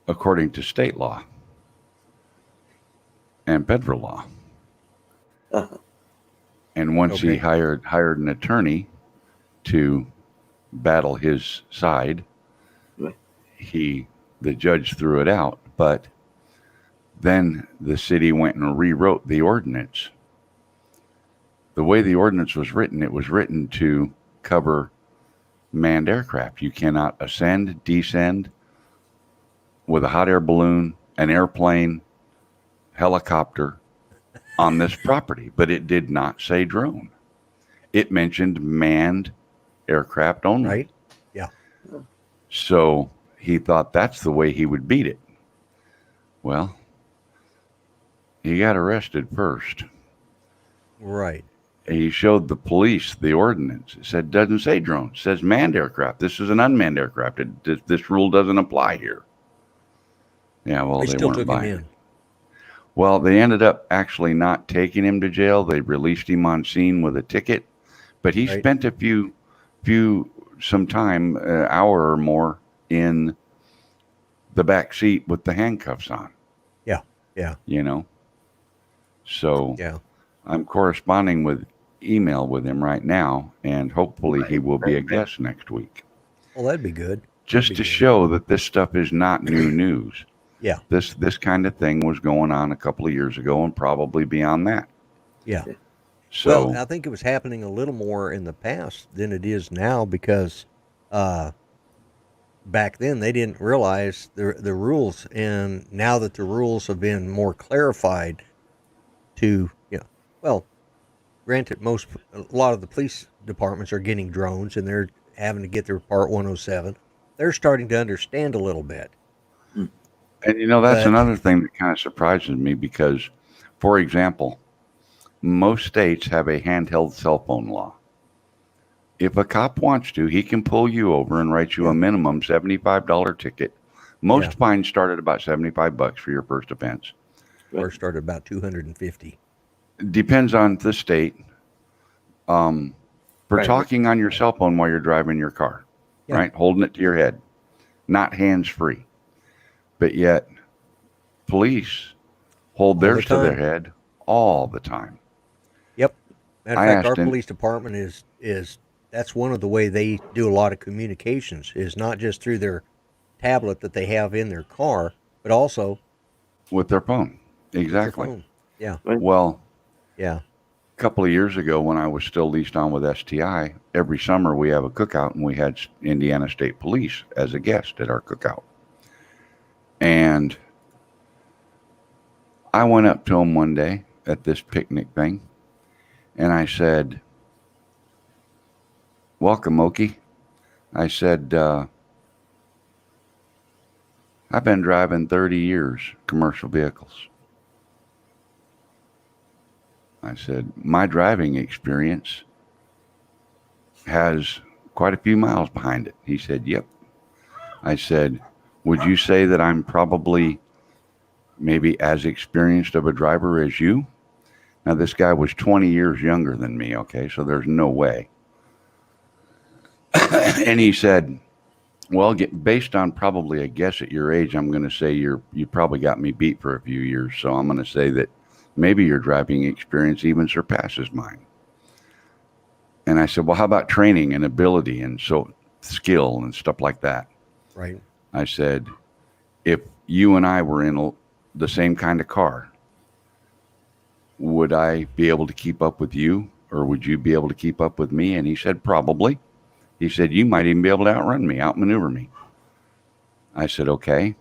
according to state law and federal law.
Uh-huh.
And once he
Okay.
hired an attorney to battle his side,
Right.
the judge threw it out. But then the city went and rewrote the ordinance. The way the ordinance was written, it was written to cover manned aircraft. You cannot ascend, descend with a hot air balloon, an airplane, helicopter on this property, but it did not say drone. It mentioned manned aircraft only.
Right? Yeah.
So he thought that's the way he would beat it. Well, he got arrested first.
Right.
He showed the police the ordinance. It said, doesn't say drone. It says manned aircraft. This is an unmanned aircraft. This rule doesn't apply here. Yeah, well,
They
they
still
weren't
took him
buying it.
in.
Well, they ended up actually not taking him to jail. They released him on scene with a ticket, but he
Right.
spent some time, an hour or more, in the back seat with the handcuffs on.
Yeah. Yeah.
You know, so
Yeah.
I'm corresponding with email with him right now, and hopefully he will be a guest next week,
Well, that'd be good.
just
That'd
to
be good.
show that this stuff is not new news.
Yeah.
This kind of thing was going on a couple of years ago, and probably beyond that.
Yeah.
So
Well, I think it was happening a little more in the past than it is now because back then they didn't realize the rules, and now that the rules have been more clarified to, well, granted, a lot of the police departments are getting drones and they're having to get their Part 107. They're starting to understand a little bit.
and that's
but-
another thing that kind of surprises me because, for example, most states have a handheld cell phone law. If a cop wants to, he can pull you over and write you a minimum $75 ticket. Most
Yeah.
fines start at about $75 for your first offense.
First started about 250.
Depends on the state. For
Right.
talking on your cell phone while you're driving your car,
Yeah.
right? Holding it to your head, not hands free. But yet, police hold
All the
theirs to their
time.
head all the time.
Yep. Matter
I
of fact, our
asked him-
police department is that's one of the way they do a lot of communications is not just through their tablet that they have in their car, but also
With their phone.
their
Exactly.
phone. Yeah.
Well,
Yeah.
a couple of years ago when I was still leased on with STI, every summer we have a cookout and we had Indiana State Police as a guest at our cookout. And I went up to him one day at this picnic thing and I said, "Welcome, Okie." I said, "I've been driving 30 years, commercial vehicles." I said, "My driving experience has quite a few miles behind it." He said, "Yep." I said, "Would you say that I'm probably maybe as experienced of a driver as you?" Now, this guy was 20 years younger than me, okay, so there's no way. And he said, "Well, based on probably a guess at your age, I'm going to say you probably got me beat for a few years, so I'm going to say that maybe your driving experience even surpasses mine." And I said, "Well, how about training and ability and skill and stuff like that?"
Right.
I said, "If you and I were in the same kind of car, would I be able to keep up with you, or would you be able to keep up with me?" And he said, "Probably." He said, "You might even be able to outrun me, outmaneuver me." I said, "Okay."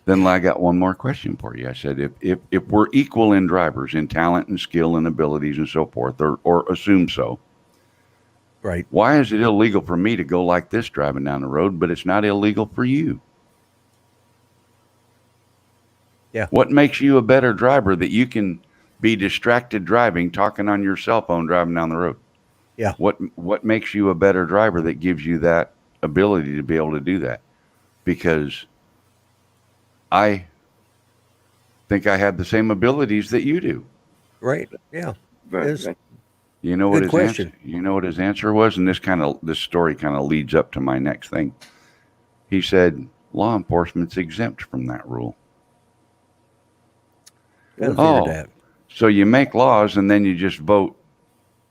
Then I got one more question for you. I said, if we're equal in drivers, in talent and skill and abilities and so forth, or assume so,
Right.
why is it illegal for me to go like this driving down the road, but it's not illegal for you?
Yeah.
What makes you a better driver that you can be distracted driving, talking on your cell phone, driving down the road?
Yeah.
What makes you a better driver that gives you that ability to be able to do that? Because I think I have the same abilities that you do.
Right. Yeah.
Right,
It's-
right.
You know what
Good
his
question.
answer? You know what his answer was, and this story kind of leads up to my next thing. He said, "Law enforcement's exempt from that rule."
Kind of
Oh,
figured that.
so you make laws and then you just vote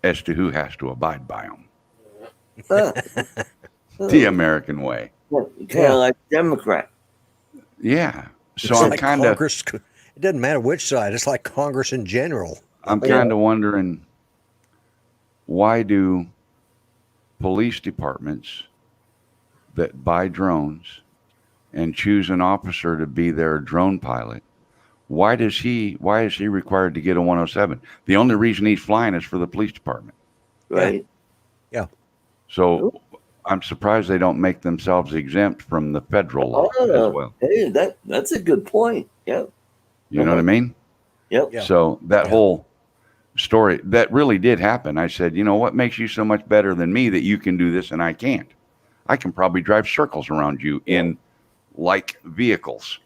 as to who has to abide by them.
Uh,
The American way.
kind
Yeah.
of like Democrat.
Yeah. So
It's
I'm
like
kind of
Congress. It doesn't matter which side. It's like Congress in general.
I'm kind of wondering, why do police departments that buy drones and choose an officer to be their drone pilot, why is he required to get a 107? The only reason he's flying is for the police department.
Right.
Yeah.
So I'm surprised they don't make themselves exempt from the federal law as well.
Hey, that's a good point. Yep.
You know what I mean?
Yep.
Yeah.
So that whole story, that really did happen. I said, you know, what makes you so much better than me that you can do this and I can't? I can probably drive circles around you in like vehicles.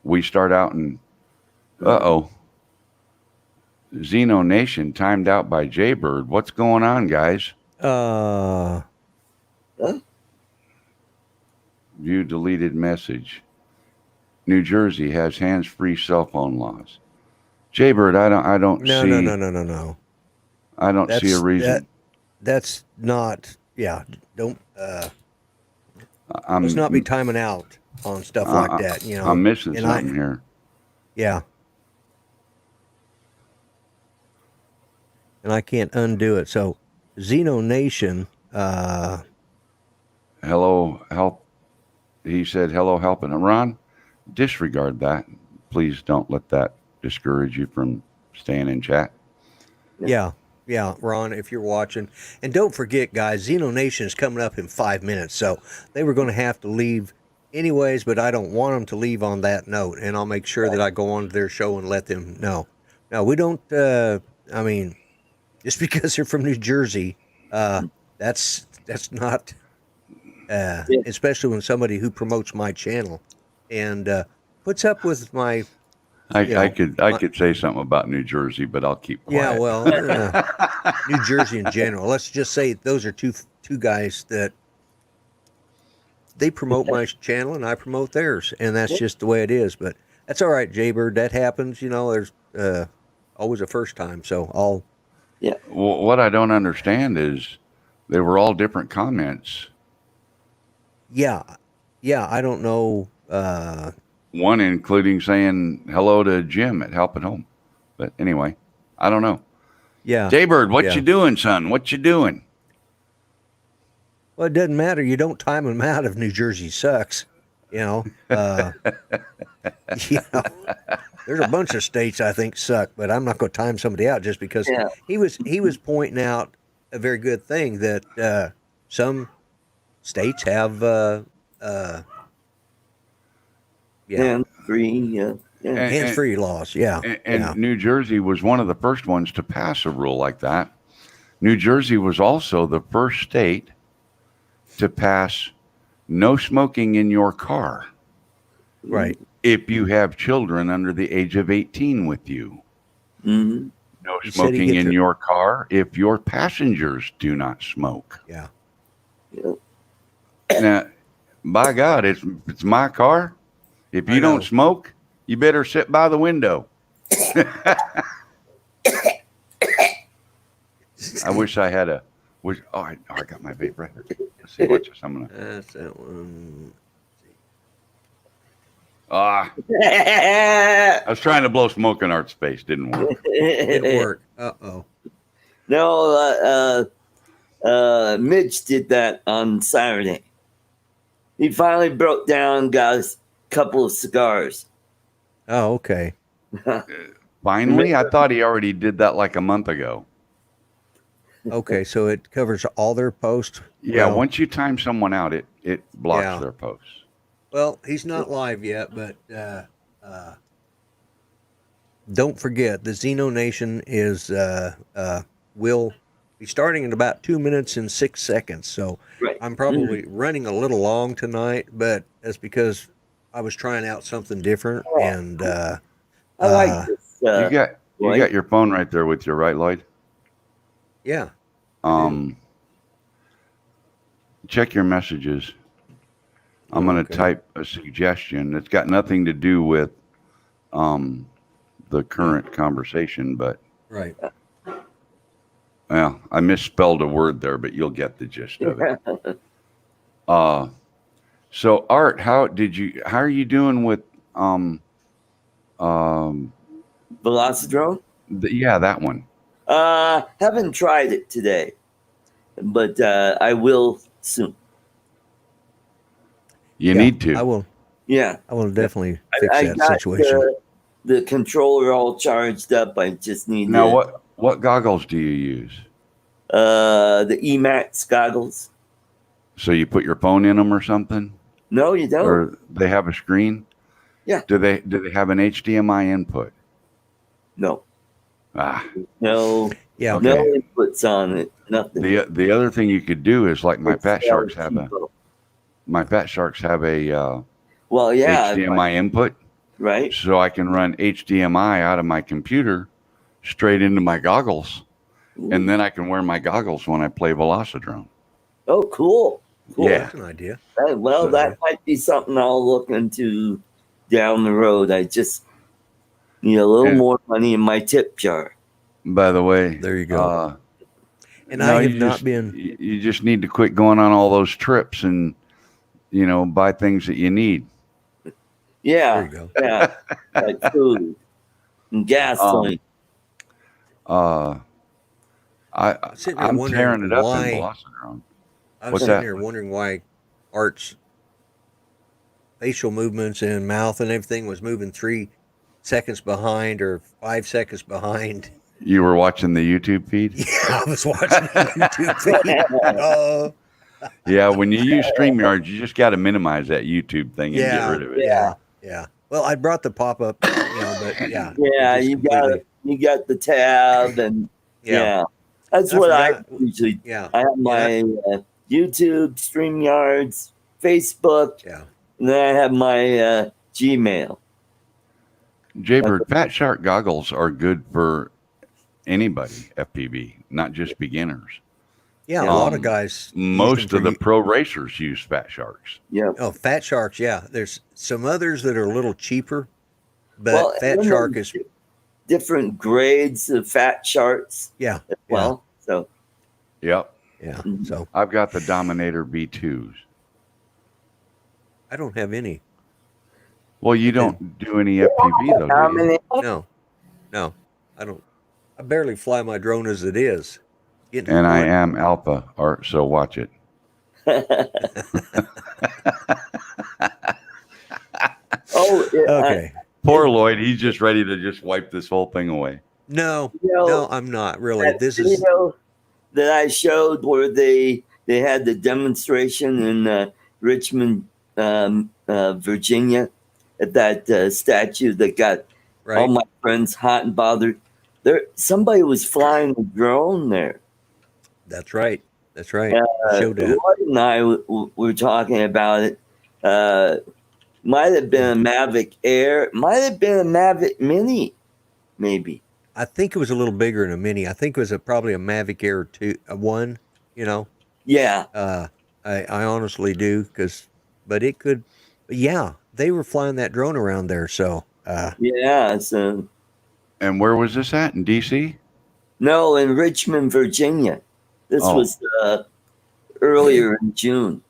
We start out and Xeno Nation timed out by Jaybird. What's going on, guys? View deleted message. New Jersey has hands-free cell phone laws. Jaybird, I don't
No.
I don't see a reason.
That's not. Yeah. Don't.
I'm,
Let's not be timing out on stuff like that. You know.
I'm missing
And
something here.
Yeah. And I can't undo it. So, Xeno Nation.
Hello, help. He said, hello, helping. Ron, disregard that. Please don't let that discourage you from staying in chat.
Yeah, Ron, if you're watching. And don't forget, guys, Xeno Nation is coming up in 5 minutes. So they were going to have to leave anyways, but I don't want them to leave on that note. And I'll make sure that I go on to their show and let them know. Now, we don't, I mean, just because they're from New Jersey, that's not, especially when somebody who promotes my channel and puts up with my.
I could say something about New Jersey, but I'll keep quiet.
Yeah, well, New Jersey in general. Let's just say those are two guys that they promote my channel and I promote theirs, and that's just the way it is. But that's all right, Jaybird. That happens. You know, there's always a first time. So I'll.
Yeah.
Well, what I don't understand is they were all different comments.
Yeah, I don't know.
One including saying hello to Jim at Help at Home. But anyway, I don't know.
Yeah.
Jaybird, what you doing, son? What you doing?
Well, it doesn't matter. You don't time them out if New Jersey sucks. You know. You know, there's a bunch of states I think suck, but I'm not going to time somebody out just because he was pointing out a very good thing that some states have
Hands-free.
hands-free laws. Yeah.
And New Jersey was one of the first ones to pass a rule like that. New Jersey was also the first state to pass no smoking in your car.
Right.
If you have children under the age of 18 with you.
Mm-hmm.
No smoking in your car if your passengers do not smoke.
Yeah.
Now, by God, it's my car. If you don't smoke, you better sit by the window. I wish I had I got my vape right here. Let's see, watch this. I'm gonna.
That's that one.
I was trying to blow smoke in Art's face. Didn't work.
Didn't work. Uh-oh.
No, Mitch did that on Saturday. He finally broke down, got a couple of cigars.
Oh, okay.
Finally? I thought he already did that like a month ago.
Okay, so it covers all their posts.
Yeah,
Well,
once you time someone out, it blocks their posts.
Well, he's not live yet, but don't forget the Xeno Nation is will be starting in about 2 minutes and 6 seconds. So
Right.
I'm probably running a little long tonight, but that's because I was trying out something different. And
I like this.
You got
Lloyd.
your phone right there with you, right, Lloyd?
yeah,
Check your messages. I'm going to
Okay.
type a suggestion. It's got nothing to do with the current conversation, but
right.
well, I misspelled a word there, but you'll get the gist of it. So Art, how are you doing with
Velocidrone?
yeah, that one.
Haven't tried it today, but I will soon.
You
Yeah,
need to.
I will.
Yeah.
I will definitely fix
I
that
got
situation.
the controller all charged up. I just need
Now
to,
what goggles do you use?
the Emax goggles.
So you put your phone in them or something?
No, you don't.
Or they have a screen?
Yeah.
Do they have an HDMI input?
No.
Ah.
No.
Yeah.
No
Okay.
inputs on it. Nothing.
The other thing you could do is like my
It's
Fat Sharks have
cheapo.
a
Well, yeah.
HDMI input,
Right.
so I can run HDMI out of my computer straight into my goggles, and then I can wear my goggles when I play Velocidrone.
Oh, cool. Cool.
Yeah.
That's an idea.
Well,
Good
that
idea.
might be something I'll look into down the road. I just need a little
And-
more money in my tip jar.
By the way,
There you go. And
no,
I have
you
not
just,
been.
You just need to quit going on all those trips and buy things that you need.
Yeah.
There you go.
Yeah. Like food and gasoline.
I'm
Sitting there wondering
tearing it up in
why.
Velocidrone.
I was
What's
sitting
that?
there wondering why Art's facial movements and mouth and everything was moving 3 seconds behind or 5 seconds behind.
You were watching the YouTube feed?
Yeah, I was watching the YouTube feed.
Yeah, when you use StreamYard, you just got to minimize that YouTube thing and
Yeah,
get rid of it.
yeah. Well, I brought the pop up, but yeah.
Yeah,
it just
you
completely-
got the tab and yeah. That's
I
what I
forgot.
usually.
Yeah,
I have my YouTube, StreamYards, Facebook,
yeah.
and then I have my Gmail.
Jaybird, Fat Shark goggles are good for anybody, FPV, not just beginners.
Yeah, a lot of guys. use
Most
them
of the
for-
pro racers use Fat Sharks.
Yeah.
Oh, Fat Sharks. Yeah, there's some others that are a little cheaper, but
Well,
Fat
and
Shark
there's
is.
different grades of Fat Sharks
Yeah,
as well. So
Yep.
yeah. So
I've got the Dominator V2s.
I don't have any.
Well, you don't do any FPV, though, do you?
No, I don't. I barely fly my drone as it is. Getting
And I
bored.
am Alpha, Art, so watch it.
Okay.
Poor Lloyd, he's just ready to just wipe this whole thing away.
No,
You know,
no, I'm not really.
that
This is
video that I showed where they had the demonstration in Richmond, Virginia, at that statue that got all
right.
my friends hot and bothered. There, somebody was flying a drone there.
That's right. That's right.
Uh,
Showed that.
Lloyd and I were talking about it. Might have been a Mavic Air, might have been a Mavic Mini, maybe.
I think it was a little bigger than a Mini. I think it was probably a Mavic Air 2, a 1. You know,
Yeah,
I honestly do but it could. Yeah, they were flying that drone around there. So
yeah. So
And where was this at? In D.C.?
no, in Richmond, Virginia. This
Oh.
was earlier in June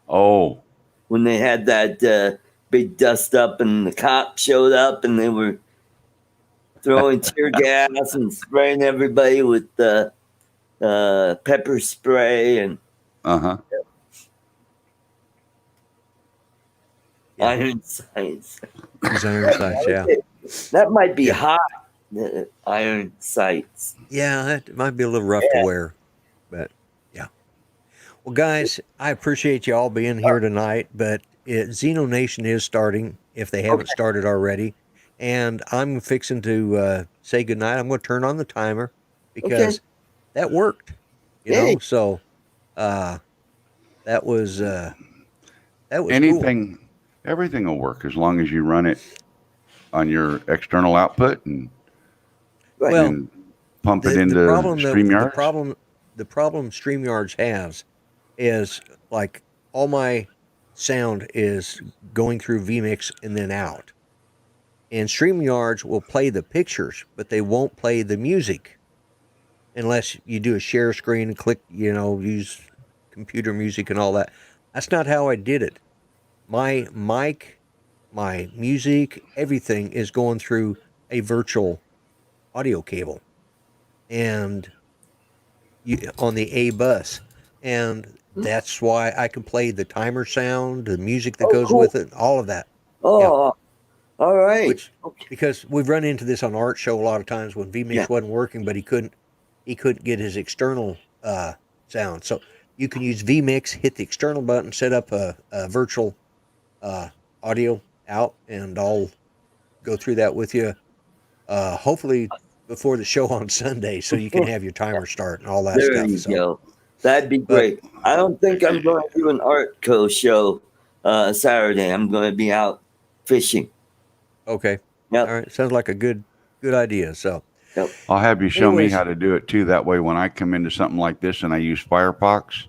Oh,
when they had that big dust up, and the cops showed up, and they were throwing tear gas and spraying everybody with pepper spray and
uh-huh.
iron sights.
these iron sights. Yeah,
That might be hot. The iron sights.
yeah, it might be a little rough to wear, but yeah. Well, guys, I appreciate you all being here tonight. But Xeno Nation is starting if they haven't started already, and I'm fixing to say goodnight. I'm going to turn on the timer because that worked. You
Hey.
know, so that was cool.
Anything, everything will work as long as you run it on your external output and,
Right.
Well,
and pump it
the
into
problem that
StreamYard.
the problem StreamYards has is like all my sound is going through vMix and then out. And StreamYards will play the pictures, but they won't play the music unless you do a share screen and click, use computer music and all that. That's not how I did it. My mic, my music, everything is going through a virtual audio cable and on the A bus. And that's why I can play the timer sound, the music that goes
cool.
with it, all of that.
Oh, all right.
Which
Okay.
because we've run into this on Art Show a lot of times when vMix
Yeah.
wasn't working, but he couldn't get his external sound. So you can use vMix, hit the external button, set up a virtual audio out, and I'll go through that with you. Hopefully before the show on Sunday, so you can have your timer start and all that
There
stuff.
you
So
go. That'd be great. I don't think I'm going to do an Art Co show Saturday. I'm going to be out fishing.
okay,
Yep.
all right, sounds like a good idea. So
Yep.
I'll have you show me
Anyways.
how to do it too. That way, when I come into something like this and I use Firefox,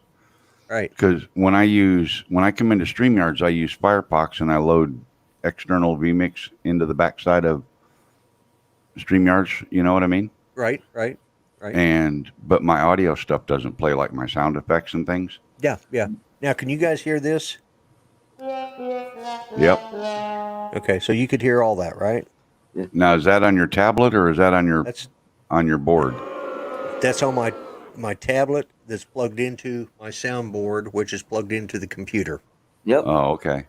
right,
because when I come into StreamYards, I use Firefox and I load external vMix into the backside of StreamYards. You know what I mean?
right.
But my audio stuff doesn't play like my sound effects and things.
Yeah. Now, can you guys hear this?
Yep.
Okay, so you could hear all that, right?
Now, is that on your tablet or is that on your
That's
board?
That's on my tablet that's plugged into my soundboard, which is plugged into the computer.
Yep.
Oh, okay.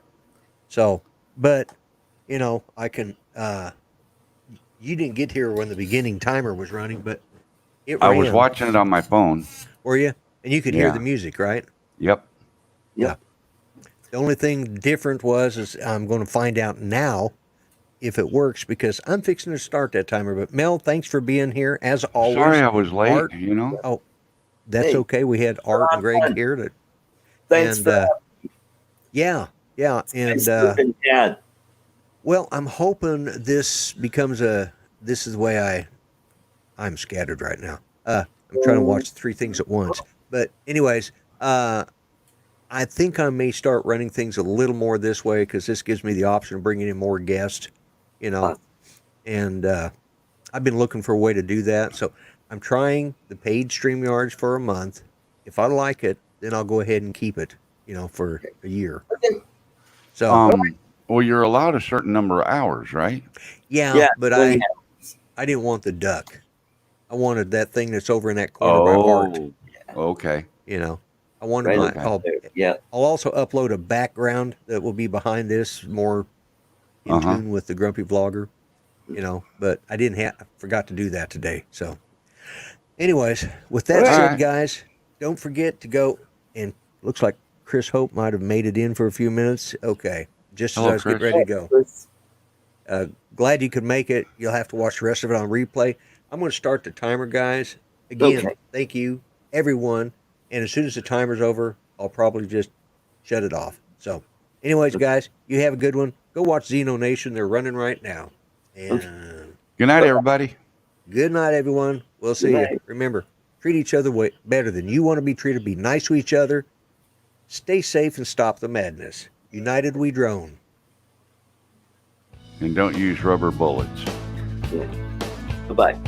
So, but I can. You didn't get here when the beginning timer was running, but it
I
ran.
was watching it on my phone.
Were you? And you could hear
Yeah.
the music, right?
Yep.
Yep.
The only thing different is I'm going to find out now if it works because I'm fixing to start that timer. But Mel, thanks for being here as always.
Sorry I was late.
Art,
Oh,
that's
Hey.
okay. We had Art and Greg
fun.
here.
Thanks
and,
for that.
Yeah. And
Dad.
well, I'm hoping this becomes this is the way I'm scattered right now. I'm trying to watch 3 things at once. But anyways, I think I may start running things a little more this way because this gives me the option of bringing in more guests, and I've been looking for a way to do that. So I'm trying the paid StreamYards for a month. If I like it, then I'll go ahead and keep it, for a year. So
well, you're allowed a certain number of hours, right?
Yeah,
but
well,
I didn't want the duck. I wanted that thing that's over in that corner by Art.
Okay.
I wanted
Right
my.
over
I'll,
there. Yeah.
I'll also upload a background that will be behind this, more in tune with the Grumpy Vlogger, But I forgot to do that today. So, anyways, with that
All
said,
right.
guys, don't forget to go. And looks like Chris Hope might have made it in for a few minutes. Okay, just as
Hello,
I was getting
Chris.
ready to go. Glad you could make it. You'll have to watch the rest of it on replay. I'm going to start the timer, guys. Again,
Okay.
Thank you, everyone. And as soon as the timer's over, I'll probably just shut it off. So, anyways, guys, you have a good one. Go watch Xeno Nation. They're running right now. And
Good night, everybody.
good night, everyone. We'll see
Good
you.
night.
Remember, treat each other better than you want to be treated. Be nice to each other. Stay safe and stop the madness. United we drone.
And don't use rubber bullets.
Bye-bye.